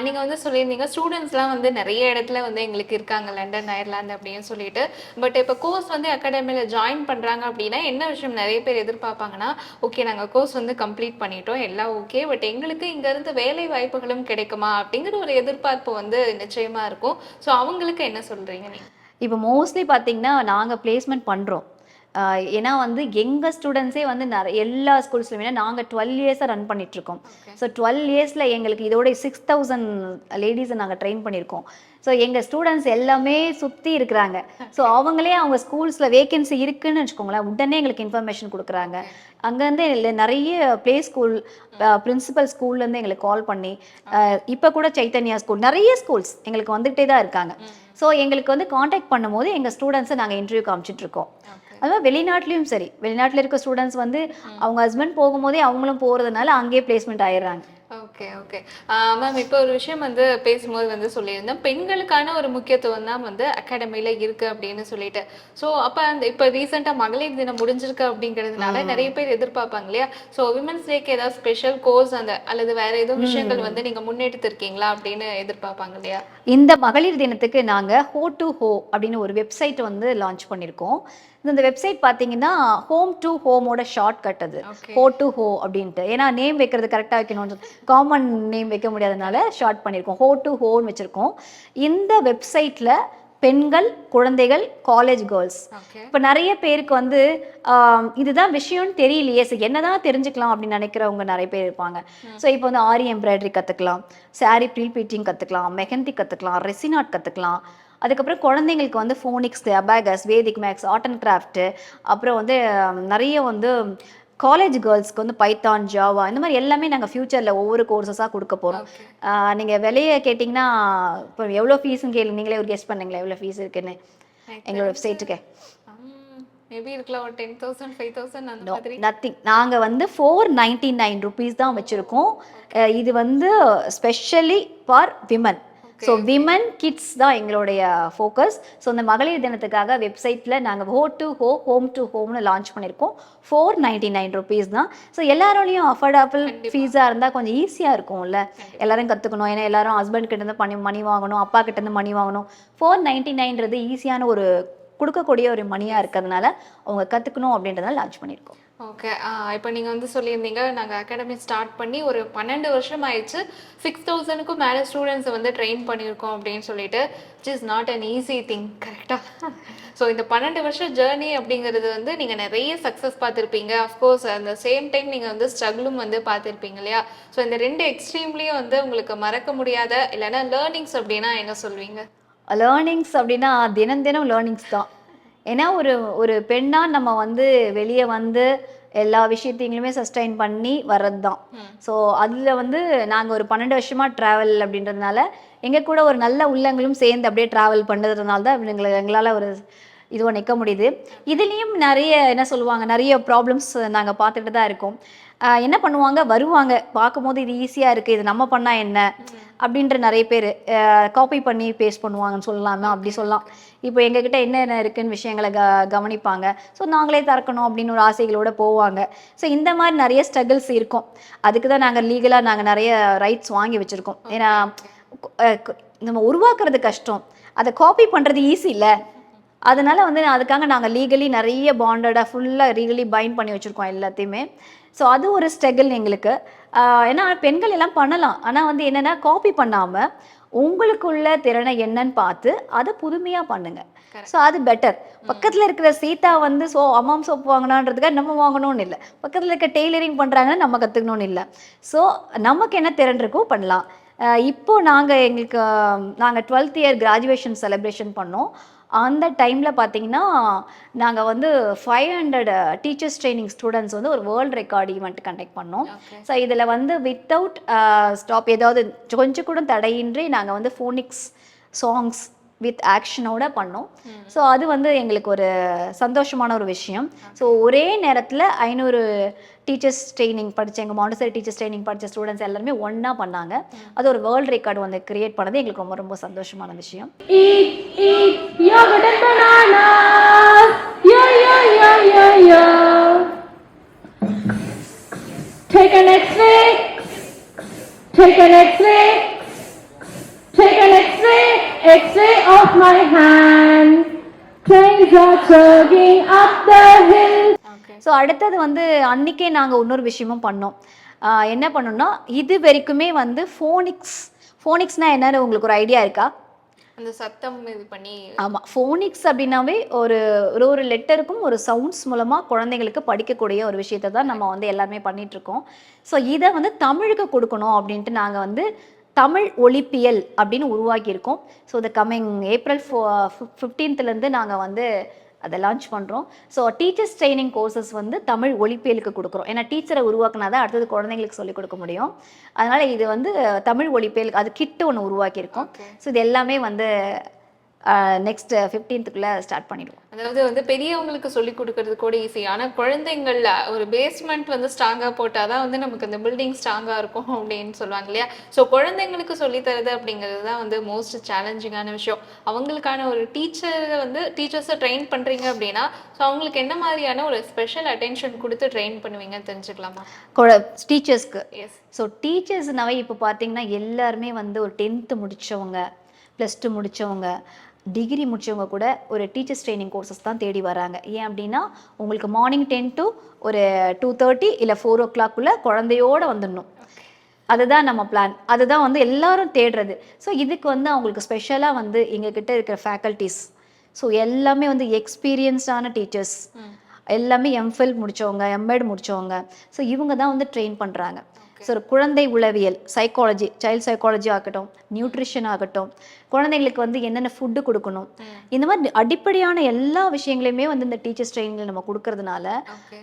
Speaker 2: நீங்கள் வந்து சொல்லியிருந்தீங்க ஸ்டூடெண்ட்ஸ்லாம் வந்து நிறைய இடத்துல வந்து எங்களுக்கு இருக்காங்க, லண்டன், அயர்லாந்து அப்படின்னு சொல்லிட்டு. பட் இப்போ கோர்ஸ் வந்து அகாடமியில் ஜாயின் பண்ணுறாங்க அப்படின்னா என்ன விஷயம் நிறைய பேர் எதிர்பார்ப்பாங்கன்னா, ஓகே நாங்கள் கோர்ஸ் வந்து கம்ப்ளீட் பண்ணிட்டோம் எல்லாம் ஓகே, பட் எங்களுக்கு இங்கேருந்து வேலை வாய்ப்புகளும் கிடைக்குமா அப்படிங்கிற ஒரு எதிர்பார்ப்பு வந்து நிச்சயமாக இருக்கும். ஸோ அவங்களுக்கு என்ன சொல்கிறீங்க நீங்கள்?
Speaker 1: இப்போ மோஸ்ட்லி பார்த்தீங்கன்னா நாங்கள் பிளேஸ்மெண்ட் பண்ணுறோம். ஏன்னா வந்து எங்கள் ஸ்டூடெண்ட்ஸே வந்து எல்லா ஸ்கூல்ஸ்லையுமே நாங்கள் 12 இயர்ஸாக ரன் பண்ணிகிட்ருக்கோம். ஸோ 12 இயர்ஸில் எங்களுக்கு இதோட 6000 லேடிஸை நாங்கள் ட்ரெயின் பண்ணியிருக்கோம். ஸோ எங்கள் ஸ்டூடெண்ட்ஸ் எல்லாமே சுற்றி இருக்கிறாங்க. ஸோ அவங்களே அவங்க ஸ்கூல்ஸில் வேகன்சி இருக்குன்னு வச்சுக்கோங்களேன், உடனே எங்களுக்கு இன்ஃபர்மேஷன் கொடுக்குறாங்க. அங்கேருந்து நிறைய ப்ளே ஸ்கூல் பிரின்சிபல் ஸ்கூல்லேருந்து எங்களுக்கு கால் பண்ணி, இப்போ கூட சைத்தன்யா ஸ்கூல், நிறைய ஸ்கூல்ஸ் எங்களுக்கு வந்துகிட்டே தான் இருக்காங்க. ஸோ எங்களுக்கு வந்து காண்டாக்ட் பண்ணும்போது எங்கள் ஸ்டூடெண்ட்ஸை நாங்கள் இன்டர்வியூ காமிச்சிட்ருக்கோம். அதுவும் வெளிநாட்டிலையும் சரி, வெளிநாட்டில் இருக்க ஸ்டூடெண்ட்ஸ் வந்து அவங்க ஹஸ்பண்ட் போகும்போதே அவங்களும் போகிறதுனால அங்கேயே பிளேஸ்மெண்ட் ஆயிடுறாங்க.
Speaker 2: Okay okay. மேம் இப்போ ஒரு விஷயம் வந்து பேசும்போது வந்து சொல்லியிருந்தேன், பெண்களுக்கான ஒரு முக்கியத்துவம் தான் வந்து அகாடமியில் இருக்குது அப்படின்னு சொல்லிட்டு. ஸோ அப்போ அந்த இப்போ ரீசெண்டாக மகளிர் தினம் முடிஞ்சிருக்கு அப்படிங்கிறதுனால நிறைய பேர் எதிர்பார்ப்பாங்க இல்லையா? ஸோ விமன்ஸ் டேக்கு ஏதாவது ஸ்பெஷல் கோர்ஸ் அல்லது வேறு ஏதோ விஷயங்கள் வந்து நீங்கள் முன்னெடுத்திருக்கீங்களா அப்படின்னு எதிர்பார்ப்பாங்க இல்லையா?
Speaker 1: இந்த மகளிர் தினத்துக்கு நாங்கள் ஹோ டு ஹோ அப்படின்னு ஒரு வெப்சைட் வந்து லான்ச் பண்ணியிருக்கோம். இந்த வெப்சைட் பார்த்தீங்கன்னா ஹோம் டு ஹோமோட ஷார்ட் கட் அது, ஹோ டு ஹோ அப்படின்ட்டு. ஏன்னா நேம் வைக்கிறது கரெக்டாக வைக்கணும்னு, காமன் நேம் வைக்க முடியாதனால ஷார்ட் பண்ணியிருக்கோம், ஹோ டு ஹோன்னு வச்சுருக்கோம். இந்த வெப்சைட்டில் பெண்கள், குழந்தைகள், காலேஜ் கேர்ள்ஸ், இப்போ நிறைய பேருக்கு வந்து இதுதான் விஷயம்னு தெரியலையே, சரி என்னதான் தெரிஞ்சுக்கலாம் அப்படின்னு நினைக்கிறவங்க நிறைய பேர் இருப்பாங்க. ஸோ இப்போ வந்து ஆரி எம்ப்ராய்டரி கற்றுக்கலாம், சாரீ ப்ரீபீட்டிங் கற்றுக்கலாம், மெஹந்தி கற்றுக்கலாம், ரெசின் ஆர்ட் கற்றுக்கலாம். அதுக்கப்புறம் குழந்தைங்களுக்கு வந்து phonics, abacus, Vedic maths, art and craft, அப்புறம் வந்து நிறைய வந்து காலேஜ் கேர்ள்ஸ்க்கு வந்து பைத்தான், ஜாவா, இந்த மாதிரி எல்லாமே நாங்கள் ஃப்யூச்சரில் ஒவ்வொரு கோர்சஸாக கொடுக்க போகிறோம். நீங்கள் விலையை கேட்டிங்கன்னா இப்போ எவ்வளோ ஃபீஸுன்னு கேளு, நீங்களே ஒரு கெஸ்ட் பண்ணுங்களேன் எவ்வளோ ஃபீஸ் இருக்குன்னு எங்களோட வெப்சைட்டுக்கு.
Speaker 2: மேபி இருக்கலாம் ஒரு 10,000 5,000 அந்த மாதிரி.
Speaker 1: நத்திங். நாங்கள் வந்து 499 ருபீஸ் தான் வச்சுருக்கோம். இது வந்து specially for women. So women kids தான் எங்களுடைய ஃபோக்கஸ். ஸோ இந்த மகளிர் தினத்துக்காக வெப்சைட்டில் நாங்கள் ஹோ டு ஹோ, ஹோம் டு ஹோம்னு லான்ச் பண்ணியிருக்கோம். 499 ருபீஸ் தான். ஸோ எல்லாரோடையும் அஃபோர்டபுள் ஃபீஸாக இருந்தால் கொஞ்சம் ஈஸியாக இருக்கும்ல, எல்லாரும் கற்றுக்கணும். ஏன்னா எல்லாரும் ஹஸ்பண்ட் கிட்டேருந்து மணி வாங்கணும், அப்பா கிட்டேருந்து மணி வாங்கணும். 499ன்றது ஈஸியான ஒரு கொடுக்கக்கூடிய ஒரு மணியாக இருக்கிறதுனால அவங்க கற்றுக்கணும் அப்படின்றதால லான்ச் பண்ணியிருக்கோம்.
Speaker 2: ஓகே. இப்போ நீங்கள் வந்து சொல்லியிருந்தீங்க நாங்கள் அகாடமி ஸ்டார்ட் பண்ணி ஒரு 12 வருஷம் ஆயிடுச்சு, 6000க்கும் மேலே ஸ்டூடெண்ட்ஸை வந்து ட்ரெயின் பண்ணியிருக்கோம் அப்படின்னு சொல்லிட்டு. It is not an easy thing, கரெக்டாக? ஸோ இந்த 12 வருஷம் ஜேர்னி அப்படிங்கிறது வந்து நீங்கள் நிறைய சக்ஸஸ் பார்த்துருப்பீங்க. அஃப்கோர்ஸ் அந்த சேம் டைம் நீங்கள் வந்து ஸ்ட்ரகிளும் வந்து பார்த்துருப்பீங்க இல்லையா? ஸோ இந்த 2 எக்ஸ்ட்ரீம்லேயும் வந்து உங்களுக்கு மறக்க முடியாத இல்லைன்னா லேர்னிங்ஸ் அப்படின்னா என்ன சொல்வீங்க?
Speaker 1: லேர்னிங்ஸ் அப்படின்னா தினம் தினம் லேர்னிங்ஸ் தான். ஏன்னா ஒரு பெண்ணாக நம்ம வந்து வெளியே வந்து எல்லா விஷயத்தையுமே சஸ்டைன் பண்ணி வர்றது தான். ஸோ அதில் வந்து நாங்கள் ஒரு 12 வருஷமாக ட்ராவல் அப்படின்றதுனால எங்கள் கூட ஒரு நல்ல உள்ளங்களும் சேர்ந்து அப்படியே ட்ராவல் பண்ணுறதுனால தான் எங்களால் ஒரு இதுவாக நிற்க முடியுது. இதுலேயும் நிறைய என்ன சொல்லுவாங்க, நிறைய ப்ராப்ளம்ஸ் நாங்கள் பார்த்துட்டு தான் இருக்கோம். என்ன பண்ணுவாங்க, வருவாங்க பார்க்கும்போது இது ஈஸியாக இருக்குது, இது நம்ம பண்ணால் என்ன அப்படின்ற நிறைய பேர் காப்பி பண்ணி பேஸ்ட் பண்ணுவாங்கன்னு சொல்லலாமா, அப்படி சொல்லலாம். இப்போ எங்ககிட்ட என்னென்ன இருக்குன்னு விஷயங்களை கவனிப்பாங்க. ஸோ நாங்களே திறக்கணும் அப்படின்னு ஒரு ஆசைகளோடு போவாங்க. ஸோ இந்த மாதிரி நிறைய ஸ்ட்ரகிள்ஸ் இருக்கும். அதுக்கு தான் நாங்கள் லீகலாக நாங்கள் நிறைய ரைட்ஸ் வாங்கி வச்சுருக்கோம். ஏன்னா நம்ம உருவாக்குறது கஷ்டம், அதை காப்பி பண்ணுறது ஈஸி இல்லை. அதனால வந்து அதுக்காக நாங்கள் லீகலி நிறைய பாண்டடாக ஃபுல்லாக லீகலி பைண்ட் பண்ணி வச்சுருக்கோம் எல்லாத்தையுமே. ஸோ அது ஒரு ஸ்ட்ரகிள் எங்களுக்கு. ஏன்னா பெண்கள் எல்லாம் பண்ணலாம், ஆனால் வந்து என்னென்னா காப்பி பண்ணாமல் உங்களுக்குள்ள திறனை என்னன்னு பார்த்து அதை புதுமையாக பண்ணுங்க. ஸோ அது பெட்டர். பக்கத்தில் இருக்கிற சீதா வந்து அம்மாம் சோப்பு வாங்கினான்றதுக்காக நம்ம வாங்கணும்னு இல்லை, பக்கத்தில் இருக்க டெய்லரிங் பண்ணுறாங்கன்னா நம்ம கற்றுக்கணும்னு இல்லை. ஸோ நமக்கு என்ன திறன் இருக்கோ பண்ணலாம். இப்போது நாங்கள் 12th இயர் கிராஜுவேஷன் செலிப்ரேஷன் பண்ணோம். அந்த டைமில் பார்த்தீங்கன்னா நாங்கள் வந்து 500 டீச்சர்ஸ் ட்ரைனிங் ஸ்டூடெண்ட்ஸ் வந்து ஒரு வேர்ல்டு ரெக்கார்ட் ஈவெண்ட் கண்டக்ட் பண்ணோம். ஸோ இதில் வந்து வித்தவுட் ஸ்டாப் ஏதாவது கொஞ்சம் கூட தடையின்றி நாங்கள் வந்து ஃபோனிக்ஸ் சாங்ஸ் வித் ஆக்ஷனோட பண்ணோம். ஸோ அது வந்து எங்களுக்கு ஒரு சந்தோஷமான ஒரு விஷயம். ஸோ ஒரே நேரத்தில் 500 டீச்சர்ஸ் ட்ரைனிங் படித்த எங்கள் மாண்டசரி டீச்சர்ஸ் ட்ரைனிங் படித்த ஸ்டூடெண்ட்ஸ் எல்லாருமே ஒன்றா பண்ணாங்க. அது ஒரு வேர்ல்டு ரெக்கார்டு வந்து கிரியேட் பண்ணது எங்களுக்கு ரொம்ப ரொம்ப சந்தோஷமான விஷயம்.
Speaker 4: Eat yogurt and bananas. Yo. Take an X-ray. Take an X-ray. Take an X-ray. X-ray of my hand. Trains are chugging up the hill.
Speaker 1: So அடுத்தது வந்து அன்றைக்கே நாங்கள் இன்னொரு விஷயமும் பண்ணோம். என்ன பண்ணோம்னா இது வரைக்குமே வந்து ஃபோனிக்ஸ்னால் என்னன்னு உங்களுக்கு ஒரு ஐடியா இருக்கா?
Speaker 2: அந்த சத்தம் இது பண்ணி.
Speaker 1: ஆமாம், ஃபோனிக்ஸ் அப்படின்னாவே ஒரு லெட்டருக்கும் ஒரு சவுண்ட்ஸ் மூலமாக குழந்தைங்களுக்கு படிக்கக்கூடிய ஒரு விஷயத்தை தான் நம்ம வந்து எல்லாருமே பண்ணிகிட்ருக்கோம். ஸோ இதை வந்து தமிழுக்கு கொடுக்கணும் அப்படின்ட்டு நாங்கள் வந்து தமிழ் ஒலிப்பியல் அப்படின்னு உருவாக்கியிருக்கோம். ஸோ இந்த கம்மிங் April 15th நாங்கள் வந்து அதை லான்ச் பண்ணுறோம். ஸோ டீச்சர்ஸ் ட்ரைனிங் கோர்சஸ் வந்து தமிழ் ஒலிப்பியலுக்கு கொடுக்குறோம். ஏன்னா டீச்சரை உருவாக்குனா தான் அடுத்தது குழந்தைங்களுக்கு சொல்லிக் கொடுக்க முடியும். அதனால் இது வந்து தமிழ் ஒலிப்பியலுக்கு அது கிட்டு ஒன்று உருவாக்கியிருக்கோம். ஸோ இது எல்லாமே வந்து நெக்ஸ்ட் 15th ஸ்டார்ட் பண்ணிடுவோம்.
Speaker 2: அதாவது வந்து பெரியவங்களுக்கு சொல்லி கொடுக்கறது கூட ஈஸி. ஆனால் குழந்தைங்கள்ல ஒரு பேஸ்மெண்ட் வந்து ஸ்ட்ராங்காக போட்டால் தான் வந்து நமக்கு அந்த பில்டிங் ஸ்ட்ராங்காக இருக்கும் அப்படின்னு சொல்லுவாங்க இல்லையா? ஸோ குழந்தைங்களுக்கு சொல்லித்தரது அப்படிங்கிறது தான் வந்து மோஸ்ட் சேலஞ்சிங்கான விஷயம். அவங்களுக்கான ஒரு டீச்சர்ஸை ட்ரெயின் பண்ணுறீங்க அப்படின்னா ஸோ அவங்களுக்கு என்ன மாதிரியான ஒரு ஸ்பெஷல் அட்டென்ஷன் கொடுத்து ட்ரெயின் பண்ணுவீங்கன்னு தெரிஞ்சுக்கலாமா?
Speaker 1: டீச்சர்ஸ்க்கு.
Speaker 2: எஸ்.
Speaker 1: ஸோ டீச்சர்ஸ்னாவே இப்போ பார்த்தீங்கன்னா எல்லாருமே வந்து ஒரு 10th முடித்தவங்க, +2 முடித்தவங்க, டிகிரி முடித்தவங்க கூட ஒரு டீச்சர்ஸ் ட்ரைனிங் கோர்சஸ் தான் தேடி வராங்க. ஏன் அப்படின்னா உங்களுக்கு மார்னிங் 10 to ஒரு 2:30 இல்லை 4 o'clock குழந்தையோடு வந்துடணும். அதுதான் நம்ம பிளான். அதுதான் வந்து எல்லாரும் தேடுறது. ஸோ இதுக்கு வந்து அவங்களுக்கு ஸ்பெஷலாக வந்து எங்ககிட்ட இருக்கிற ஃபேக்கல்ட்டிஸ் ஸோ எல்லாமே வந்து எக்ஸ்பீரியன்ஸ்டான டீச்சர்ஸ், எல்லாமே எம்ஃபில் முடித்தவங்க, எம்எட் முடித்தவங்க. ஸோ இவங்க தான் வந்து ட்ரெயின் பண்ணுறாங்க. ஸோ குழந்தை உளவியல், சைக்காலஜி, சைல்ட் சைக்காலஜி ஆகட்டும், நியூட்ரிஷன் ஆகட்டும், குழந்தைங்களுக்கு வந்து என்னென்ன ஃபுட்டு கொடுக்கணும், இந்த மாதிரி அடிப்படையான எல்லா விஷயங்களையுமே வந்து இந்த டீச்சர்ஸ் ட்ரைனிங்கில் நம்ம கொடுக்கறதுனால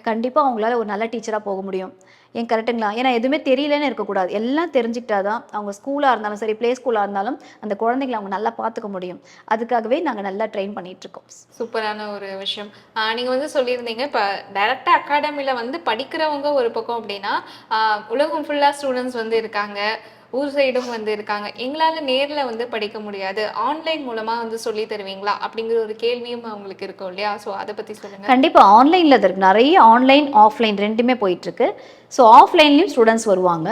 Speaker 1: கண்டிப்பாக அவங்களால ஒரு நல்ல டீச்சராக போக முடியும். ஏன் கரெக்டுங்களா? ஏன்னா எதுவுமே தெரியலன்னு இருக்கக்கூடாது. எல்லாம் தெரிஞ்சுக்கிட்டா தான் அவங்க ஸ்கூலாக இருந்தாலும் சரி, ப்ளே ஸ்கூலாக இருந்தாலும் அந்த குழந்தைங்களை அவங்க நல்லா பார்த்துக்க முடியும். அதுக்காகவே நாங்கள் நல்லா ட்ரெயின் பண்ணிகிட்ருக்கோம்.
Speaker 2: சூப்பரான ஒரு விஷயம். நீங்கள் வந்து சொல்லியிருந்தீங்க இப்போ டைரெக்டாக அகாடமியில் வந்து படிக்கிறவங்க ஒரு பக்கம் அப்படின்னா உலகம் ஃபுல்லாக ஸ்டூடெண்ட்ஸ் வந்து இருக்காங்க, ஊர் சைடும் வந்து இருக்காங்க. எங்களால் நேரில் வந்து படிக்க முடியாது, ஆன்லைன் மூலமாக வந்து சொல்லி தருவீங்களா அப்படிங்கிற ஒரு கேள்வியும் அவங்களுக்கு இருக்கும் இல்லையா? ஸோ அதை பற்றி சொல்லுங்கள்.
Speaker 1: கண்டிப்பாக ஆன்லைனில் இருக்கு, நிறைய ஆன்லைன் ஆஃப்லைன் ரெண்டுமே போயிட்டுருக்கு. ஸோ ஆஃப்லைன்லேயும் ஸ்டூடெண்ட்ஸ் வருவாங்க,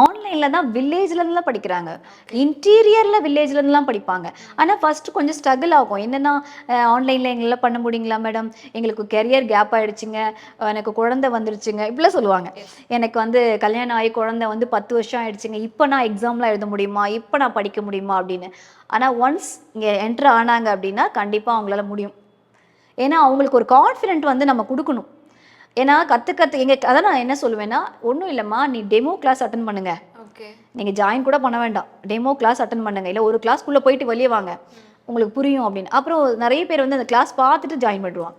Speaker 1: ஆன்லைனில் தான் வில்லேஜ்லேருந்துலாம் படிக்கிறாங்க, இன்டீரியரில் வில்லேஜ்லேருந்துலாம் படிப்பாங்க. ஆனால் ஃபஸ்ட்டு கொஞ்சம் ஸ்ட்ரகிள் ஆகும். என்னென்னா ஆன்லைனில் எங்களால் பண்ண முடியுங்களா மேடம், எங்களுக்கு கெரியர் கேப் ஆகிடுச்சிங்க, எனக்கு குழந்தை வந்துருச்சுங்க, இப்படிலாம் சொல்லுவாங்க. எனக்கு வந்து கல்யாணம் ஆகி குழந்தை வந்து 10 வருஷம் ஆகிடுச்சிங்க, இப்போ நான் எக்ஸாம்லாம் எழுத முடியுமா, இப்போ நான் படிக்க முடியுமா அப்படின்னு. ஆனால் ஒன்ஸ் இங்கே என்ட்ரு ஆனாங்க அப்படின்னா கண்டிப்பாக அவங்களால முடியும். ஏன்னா அவங்களுக்கு ஒரு கான்ஃபிடென்ட் வந்து நம்ம கொடுக்கணும். ஏன்னா அதான் நான் என்ன சொல்லுவேன்னா, ஒன்றும் இல்லைம்மா, நீ டெமோ கிளாஸ் அட்டன் பண்ணுங்கள், நீங்கள் ஜாயின் கூட பண்ண வேண்டாம், டெமோ கிளாஸ் அட்டன் பண்ணுங்கள், இல்லை ஒரு கிளாஸ்க்குள்ளே போயிட்டு வெளியே வாங்க, உங்களுக்கு புரியும் அப்படின்னு. அப்புறம் நிறைய பேர் வந்து அந்த கிளாஸ் பார்த்துட்டு ஜாயின் பண்ணுவாங்க.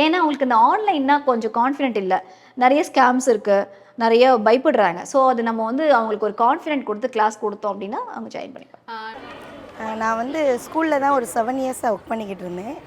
Speaker 1: ஏன்னா அவங்களுக்கு இந்த ஆன்லைன்னா கொஞ்சம் கான்ஃபிடென்ட் இல்லை, நிறைய ஸ்கேம்ஸ் இருக்குது, நிறைய பயப்படுறாங்க. ஸோ அது நம்ம வந்து அவங்களுக்கு ஒரு கான்ஃபிடென்ட் கொடுத்து கிளாஸ் கொடுத்தோம் அப்படின்னா அவங்க ஜாயின் பண்ணிக்கலாம்.
Speaker 5: நான் வந்து ஸ்கூலில் தான் ஒரு 7 இயர்ஸாக ஒர்க் பண்ணிக்கிட்டு இருந்தேன்.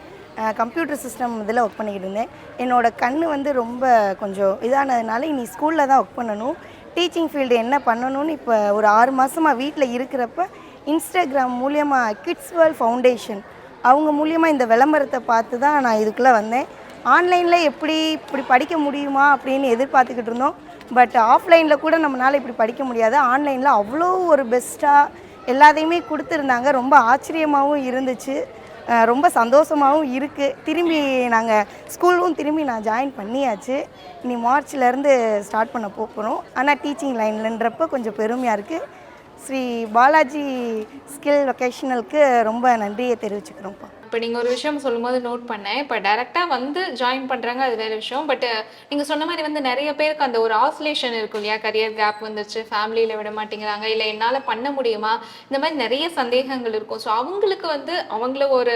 Speaker 5: கம்ப்யூட்டர் சிஸ்டம் இதில் ஒர்க் பண்ணிக்கிட்டு இருந்தேன். என்னோடய கண் வந்து ரொம்ப கொஞ்சம் இதானதுனால இனி ஸ்கூலில் தான் ஒர்க் பண்ணணும், டீச்சிங் ஃபீல்டு என்ன பண்ணணும்னு இப்போ ஒரு 6 மாதமாக வீட்டில் இருக்கிறப்ப இன்ஸ்டாகிராம் மூலியமாக கிட்ஸ் வேர்ல்ட் ஃபவுண்டேஷன் அவங்க மூலியமாக இந்த விளம்பரத்தை பார்த்து தான் நான் இதுக்குள்ளே வந்தேன். ஆன்லைனில் இப்படி படிக்க முடியுமா அப்படின்னு எதிர்பார்த்துக்கிட்டு இருந்தோம். பட் ஆஃப்லைனில் கூட நம்மளால் இப்படி படிக்க முடியாது, ஆன்லைனில் அவ்வளோ ஒரு பெஸ்ட்டாக எல்லாத்தையுமே கொடுத்துருந்தாங்க. ரொம்ப ஆச்சரியமாகவும் இருந்துச்சு, ரொம்ப சந்தோஷமாகவும் இருக்குது. திரும்பி நாங்கள் ஸ்கூலும் திரும்பி நான் ஜாயின் பண்ணியாச்சு. இனி மார்ச்லேருந்து ஸ்டார்ட் பண்ண போகிறோம். ஆனால் டீச்சிங் லைன்லன்றப்போ கொஞ்சம் பெருமையாக இருக்குது. ஸ்ரீ பாலாஜி ஸ்கில் வொகேஷனலுக்கு ரொம்ப நன்றியை தெரிவிச்சுக்கிறோம்ப்பா.
Speaker 2: இப்போ நீங்கள் ஒரு விஷயம் சொல்லும்போது நோட் பண்ணேன். இப்போ டைரெக்டாக வந்து ஜாயின் பண்ணுறாங்க, அது வேறு விஷயம். பட் நீங்கள் சொன்ன மாதிரி வந்து நிறைய பேருக்கு அந்த ஒரு ஆஸ்லேஷன் இருக்கும் இல்லையா? கரியர் கேப் வந்துருச்சு, ஃபேமிலியில் விட மாட்டேங்கிறாங்க, இல்லை என்னால் பண்ண முடியுமா, இந்த மாதிரி நிறைய சந்தேகங்கள் இருக்கும். ஸோ அவங்களுக்கு வந்து அவங்கள ஒரு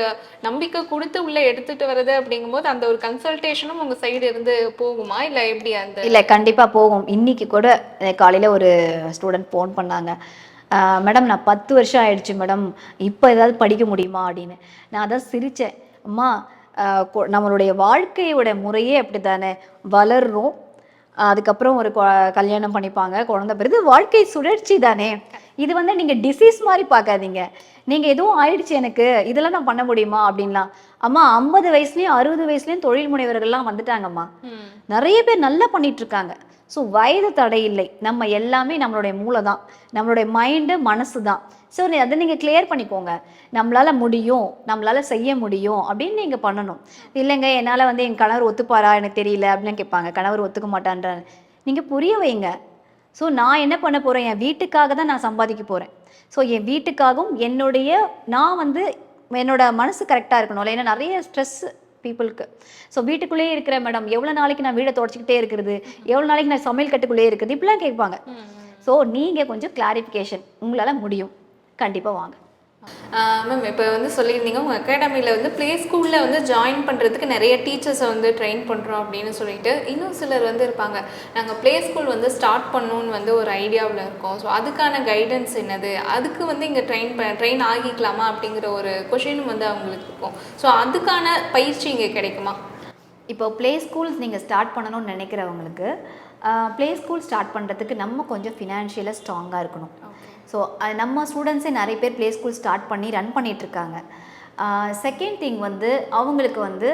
Speaker 2: நம்பிக்கை கொடுத்து உள்ளே எடுத்துகிட்டு வர்றது அப்படிங்கும்போது அந்த ஒரு கன்சல்டேஷனும் உங்கள் சைடு இருந்து போகுமா, இல்லை எப்படி அந்த?
Speaker 1: இல்லை, கண்டிப்பாக போகும். இன்னைக்கு கூட காலையில் ஒரு ஸ்டூடெண்ட் ஃபோன் பண்ணாங்க. மேடம் நான் 10 வருஷம் ஆயிடுச்சு மேடம், இப்போ ஏதாவது படிக்க முடியுமா அப்படின்னு. நான் அதான் சிரித்தேன். அம்மா, நம்மளுடைய வாழ்க்கையோட முறையே அப்படி தானே, வளர்றோம், அதுக்கப்புறம் ஒரு கல்யாணம் பண்ணிப்பாங்க, குழந்தை பிறகு வாழ்க்கை சுழற்சி தானே. இது வந்து நீங்கள் டிசீஸ் மாதிரி பார்க்காதீங்க. நீங்கள் எதுவும் ஆயிடுச்சு எனக்கு, இதெல்லாம் நான் பண்ண முடியுமா அப்படின்லாம். அம்மா 50 வயசுலேயும் 60 வயசுலேயும் தொழில் முனைவர்கள்லாம் வந்துட்டாங்கம்மா. நிறைய பேர் நல்லா பண்ணிட்டு இருக்காங்க. ஸோ வயது தடை இல்லை. நம்ம எல்லாமே நம்மளுடைய மூளை தான், நம்மளுடைய மைண்டு மனசு தான். ஸோ அதை நீங்கள் கிளியர் பண்ணிக்கோங்க. நம்மளால் முடியும், நம்மளால் செய்ய முடியும் அப்படின்னு நீங்கள் பண்ணணும். இல்லைங்க என்னால் வந்து என் கணவர் ஒத்துப்பாரா எனக்கு தெரியல அப்படின்னு கேட்பாங்க. கணவர் ஒத்துக்க மாட்டான்ற நீங்கள் புரிய வைங்க. ஸோ நான் என்ன பண்ண போகிறேன், என் வீட்டுக்காக தான் நான் சம்பாதிக்க போகிறேன். ஸோ என் வீட்டுக்காகவும் நான் வந்து என்னோட மனசு கரெக்டாக இருக்கணும்ல. ஏன்னா நிறைய ஸ்ட்ரெஸ் பீப்புளுக்கு. ஸோ வீட்டுக்குள்ளேயே இருக்கிற மேடம், எவ்வளோ நாளைக்கு நான் வீடை தொடச்சிக்கிட்டே இருக்கிறது, எவ்வளோ நாளைக்கு நான் சமையல் கட்டுக்குள்ளேயே இருக்குது, இப்படிலாம் கேட்பாங்க. ஸோ நீங்கள் கொஞ்சம் கிளாரிஃபிகேஷன், உங்களால் முடியும், கண்டிப்பாக வாங்க.
Speaker 2: மேம் இப்போ வந்து சொல்லியிருந்தீங்க உங்கள் அகாடமியில் வந்து ப்ளே ஸ்கூலில் வந்து ஜாயின் பண்ணுறதுக்கு நிறைய டீச்சர்ஸை வந்து ட்ரெயின் பண்ணுறோம் அப்படின்னு சொல்லிட்டு, இன்னும் சிலர் வந்து இருப்பாங்க, நாங்கள் ப்ளே ஸ்கூல் வந்து ஸ்டார்ட் பண்ணணுன்னு வந்து ஒரு ஐடியாவில் இருக்கோம், ஸோ அதுக்கான கைடன்ஸ் என்னது, அதுக்கு வந்து இங்கே ட்ரெயின் ஆகிக்கலாமா அப்படிங்கிற ஒரு கொஷினும் வந்து அவங்களுக்கு இருக்கும். ஸோ அதுக்கான பயிற்சி இங்கே கிடைக்குமா?
Speaker 1: இப்போ ப்ளே ஸ்கூல்ஸ் நீங்கள் ஸ்டார்ட் பண்ணணும்னு நினைக்கிறவங்களுக்கு ப்ளே ஸ்கூல் ஸ்டார்ட் பண்ணுறதுக்கு நம்ம கொஞ்சம் ஃபினான்ஷியலாக ஸ்ட்ராங்காக இருக்கணும். ஸோ நம்ம ஸ்டூடெண்ட்ஸே நிறைய பேர் ப்ளே ஸ்கூல் ஸ்டார்ட் பண்ணி ரன் பண்ணிகிட்ருக்காங்க. செகண்ட் திங் வந்து அவங்களுக்கு வந்து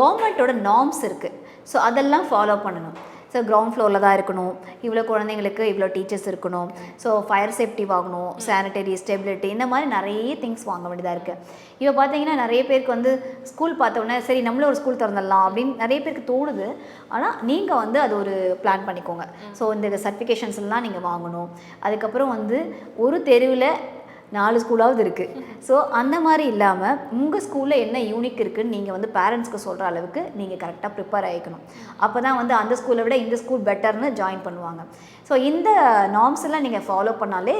Speaker 1: கவர்மெண்ட்டோட நார்ம்ஸ் இருக்குது. ஸோ அதெல்லாம் ஃபாலோ பண்ணணும். ஸோ கிரவுண்ட் ஃப்ளோரில் தான் இருக்கணும், இவ்வளோ குழந்தைங்களுக்கு இவ்வளோ டீச்சர்ஸ் இருக்கணும், ஸோ ஃபயர் சேஃப்டி வாங்கணும், சானிட்டரி ஸ்டெபிலிட்டி, இந்த மாதிரி நிறைய திங்ஸ் வாங்க வேண்டியதாக இருக்குது. இப்போ பார்த்தீங்கன்னா நிறைய பேருக்கு வந்து ஸ்கூல் பார்த்தோன்னே சரி நம்மளும் ஒரு ஸ்கூல் திறந்துடலாம் அப்படின்னு நிறைய பேருக்கு தோணுது. ஆனால் நீங்கள் வந்து அது ஒரு பிளான் பண்ணிக்கோங்க. ஸோ இந்த சர்டிஃபிகேஷன்ஸ்லாம் நீங்கள் வாங்கணும். அதுக்கப்புறம் வந்து ஒரு தெருவில் 4 ஸ்கூலாவது இருக்குது. ஸோ அந்த மாதிரி இல்லாமல் உங்கள் ஸ்கூலில் என்ன யூனிக் இருக்குதுன்னு நீங்கள் வந்து பேரண்ட்ஸ்க்கு சொல்கிற அளவுக்கு நீங்கள் கரெக்டாக ப்ரிப்பேர் ஆகிக்கணும். அப்போ தான் வந்து அந்த ஸ்கூலை விட இந்த ஸ்கூல் பெட்டர்னு ஜாயின் பண்ணுவாங்க. ஸோ இந்த நார்ம்ஸ் எல்லாம் நீங்கள் ஃபாலோ பண்ணாலே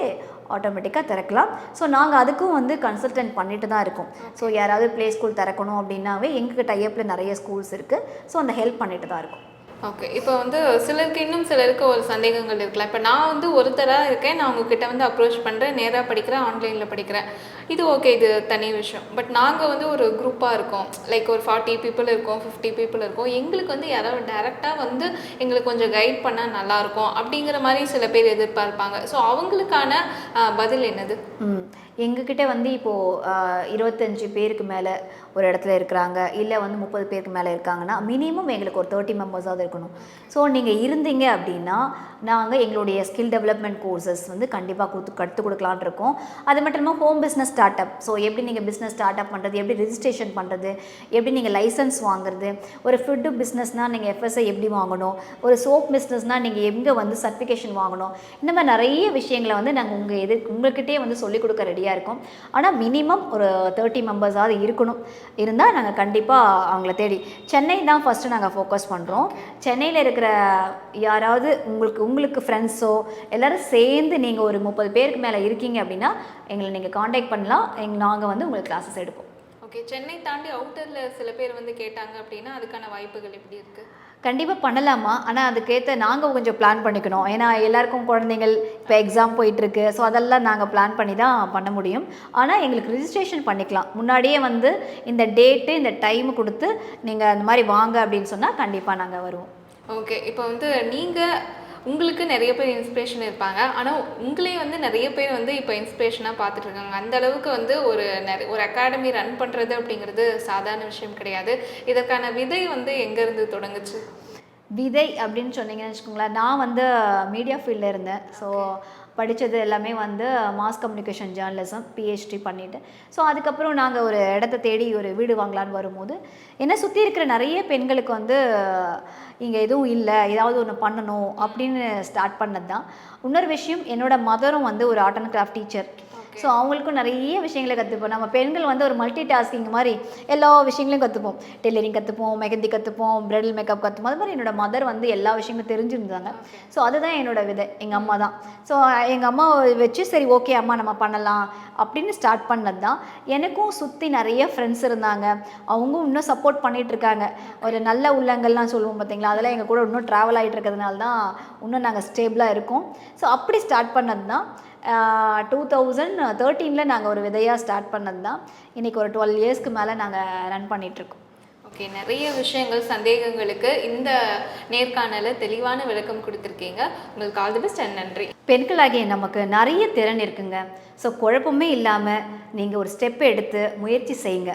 Speaker 1: ஆட்டோமேட்டிக்காக திறக்கலாம். ஸோ நாங்கள் அதுக்கும் வந்து கன்சல்டன்ட் பண்ணிட்டு தான் இருக்கோம். ஸோ யாராவது ப்ளே ஸ்கூல் திறக்கணும் அப்படின்னாவே எங்களுக்கு டைப்பில் நிறைய ஸ்கூல்ஸ் இருக்குது. ஸோ அந்த ஹெல்ப் பண்ணிட்டு தான் இருக்கும்.
Speaker 2: ஓகே, இப்போ வந்து சிலருக்கு இன்னும் சிலருக்கு ஒரு சந்தேகங்கள் இருக்கலாம். இப்போ நான் வந்து ஒருத்தராக இருக்கேன், நான் உங்ககிட்ட வந்து அப்ரோச் பண்ணுறேன், நேராக படிக்கிறேன், ஆன்லைனில் படிக்கிறேன், இது ஓகே, இது தனி விஷயம். பட் நாங்கள் வந்து ஒரு குரூப்பாக இருக்கோம், லைக் ஒரு 40 பீப்புள் இருக்கோம், 50 பீப்புள் இருக்கோம், எங்களுக்கு வந்து யாராவது டேரெக்டாக வந்து எங்களுக்கு கொஞ்சம் கைட் பண்ணால் நல்லாயிருக்கும் அப்படிங்கிற மாதிரி சில பேர் எதிர்பார்ப்பாங்க. ஸோ அவங்களுக்கான பதில் என்னது?
Speaker 1: எங்ககிட்ட வந்து இப்போது 25 பேருக்கு மேலே ஒரு இடத்துல இருக்கிறாங்க, இல்லை வந்து 30 பேருக்கு மேலே இருக்காங்கன்னா மினிமம் எங்களுக்கு ஒரு 30 மெம்பர்ஸாவது இருக்கணும். ஸோ நீங்கள் இருந்தீங்க அப்படின்னா நாங்கள் எங்களுடைய ஸ்கில் டெவலப்மெண்ட் கோர்சஸ் வந்து கண்டிப்பாக கற்றுக் கொடுக்கலான் இருக்கோம். அது மட்டும் இல்லாமல் home business start up, so எப்படி நீங்கள் பிஸ்னஸ் ஸ்டார்ட் அப் பண்ணுறது, எப்படி ரிஜிஸ்ட்ரேஷன் பண்ணுறது, எப்படி நீங்கள் லைசன்ஸ் வாங்குறது, ஒரு ஃபுட்டு பிஸ்னஸ்னால் நீங்கள் FSI எப்படி வாங்கணும், ஒரு சோப் பிஸ்னஸ்னால் நீங்கள் எங்கே வந்து சர்டிஃபிகேஷன் வாங்கணும், இந்த மாதிரி நிறைய விஷயங்களை வந்து நாங்கள் உங்கள்கிட்டே வந்து சொல்லிக் கொடுக்க ரெடியாக இருக்கோம். ஆனால் மினிமம் ஒரு 30 மெம்பர்ஸாவது இருக்கணும். இருந்தால் நாங்கள் கண்டிப்பாக அவங்கள தேடி, சென்னை தான் ஃபஸ்ட்டு நாங்கள் ஃபோக்கஸ் பண்ணுறோம். சென்னையில் இருக்கிற யாராவது உங்களுக்கு ஃப்ரெண்ட்ஸோ எல்லோரும் சேர்ந்து நீங்கள் ஒரு 30 பேருக்கு மேலே இருக்கீங்க அப்படின்னா எங்களை நீங்கள் காண்டாக்ட் பண்ணலாம். நாங்கள் வந்து உங்களுக்கு கிளாஸஸ் எடுப்போம்.
Speaker 2: ஓகே, சென்னை தாண்டி அவுட்டரில் சில பேர் வந்து கேட்டாங்க அப்படின்னா அதுக்கான வாய்ப்புகள் எப்படி இருக்குது?
Speaker 1: கண்டிப்பாக பண்ணலாமா, ஆனால் அதுக்கேற்ற நாங்கள் கொஞ்சம் பிளான் பண்ணிக்கணும். ஏன்னா எல்லாருக்கும் குழந்தைங்கள் இப்போ எக்ஸாம் போயிட்டுருக்கு. ஸோ அதெல்லாம் நாங்கள் பிளான் பண்ணி தான் பண்ண முடியும். ஆனால் எங்களுக்கு ரிஜிஸ்ட்ரேஷன் பண்ணிக்கலாம். முன்னாடியே வந்து இந்த டேட்டு இந்த டைமு கொடுத்து நீங்கள் அந்த மாதிரி வாங்க அப்படின்னு சொன்னால் கண்டிப்பாக நாங்கள் வருவோம்.
Speaker 2: ஓகே, இப்போ வந்து நீங்கள் உங்களுக்கு நிறைய பேர் இன்ஸ்பிரேஷன் இருப்பாங்க, ஆனால் உங்களே வந்து நிறைய பேர் வந்து இப்போ இன்ஸ்பிரேஷனாக பார்த்துட்ருக்காங்க. அந்த அளவுக்கு வந்து ஒரு அகாடமி ரன் பண்ணுறது அப்படிங்கிறது சாதாரண விஷயம் கிடையாது. இதற்கான விதை வந்து எங்கேருந்து தொடங்குச்சு?
Speaker 1: விதை அப்படின்னு சொன்னீங்கன்னு வச்சுக்கோங்களேன், நான் வந்து மீடியா ஃபீல்டில் இருந்தேன். ஸோ படித்தது எல்லாமே வந்து மாஸ் கம்யூனிகேஷன் ஜேர்னலிசம், PhD பண்ணிவிட்டு, ஸோ அதுக்கப்புறம் நாங்கள் ஒரு இடத்த தேடி ஒரு வீடு வாங்கலான்னு வரும்போது என்னை சுற்றி இருக்கிற நிறைய பெண்களுக்கு வந்து இங்கே எதுவும் இல்லை, ஏதாவது ஒன்று பண்ணணும் அப்படின்னு ஸ்டார்ட் பண்ணது தான். இன்னொரு விஷயம், என்னோடய மதரும் வந்து ஒரு art and craft teacher. So அவங்களுக்கும் நிறைய விஷயங்களை கற்றுப்போம். நம்ம பெண்கள் வந்து ஒரு மல்டி டாஸ்கிங் மாதிரி எல்லா விஷயங்களையும் கற்றுப்போம். டெய்லரிங் கற்றுப்போம், மெஹந்தி கற்றுப்போம், பிரைடல் மேக்கப் கற்றுப்போம். அது மாதிரி என்னோட மதர் வந்து எல்லா விஷயங்களும் தெரிஞ்சிருந்தாங்க. ஸோ அதுதான் என்னோட விதை, எங்கள் அம்மா தான். ஸோ எங்கள் அம்மா வச்சு சரி ஓகே அம்மா நம்ம பண்ணலாம் அப்படின்னு ஸ்டார்ட் பண்ணது தான். எனக்கும் சுற்றி நிறைய ஃப்ரெண்ட்ஸ் இருந்தாங்க, அவங்களும் இன்னும் சப்போர்ட் பண்ணிகிட்டு இருக்காங்க. ஒரு நல்ல உள்ளங்கள்லாம் சொல்லுவோம் பார்த்தீங்களா, அதெல்லாம் எங்கள் கூட இன்னும் ட்ராவல் ஆகிட்டு இருக்கிறதுனால தான் இன்னும் நாங்கள் ஸ்டேபிளாக இருக்கோம். ஸோ அப்படி ஸ்டார்ட் பண்ணது தான். 2013 நாங்கள் ஒரு விதையாக ஸ்டார்ட் பண்ணது தான். இன்றைக்கி ஒரு 12 இயர்ஸ்க்கு மேலே நாங்கள் ரன் பண்ணிகிட்ருக்கோம்.
Speaker 2: ஓகே, நிறைய விஷயங்கள் சந்தேகங்களுக்கு இந்த நேர்காணல தெளிவான விளக்கம் கொடுத்துருக்கீங்க. உங்களுக்கு ஆல் தி பெஸ்ட் அண்ட் நன்றி.
Speaker 1: பெண்களாகிய நமக்கு நிறைய திறன் இருக்குங்க. ஸோ குழப்பமே இல்லாமல் நீங்கள் ஒரு ஸ்டெப் எடுத்து முயற்சி செய்யுங்க.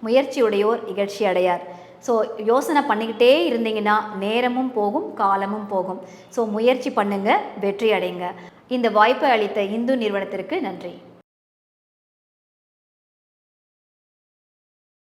Speaker 1: முயற்சியுடையோர் இகழ்ச்சி அடையார். ஸோ யோசனை பண்ணிக்கிட்டே இருந்தீங்கன்னா நேரமும் போகும், காலமும் போகும். ஸோ முயற்சி பண்ணுங்கள், வெற்றி அடைங்க. இந்த வாய்ப்பை அளித்த இந்து நிறுவனத்திற்கு நன்றி.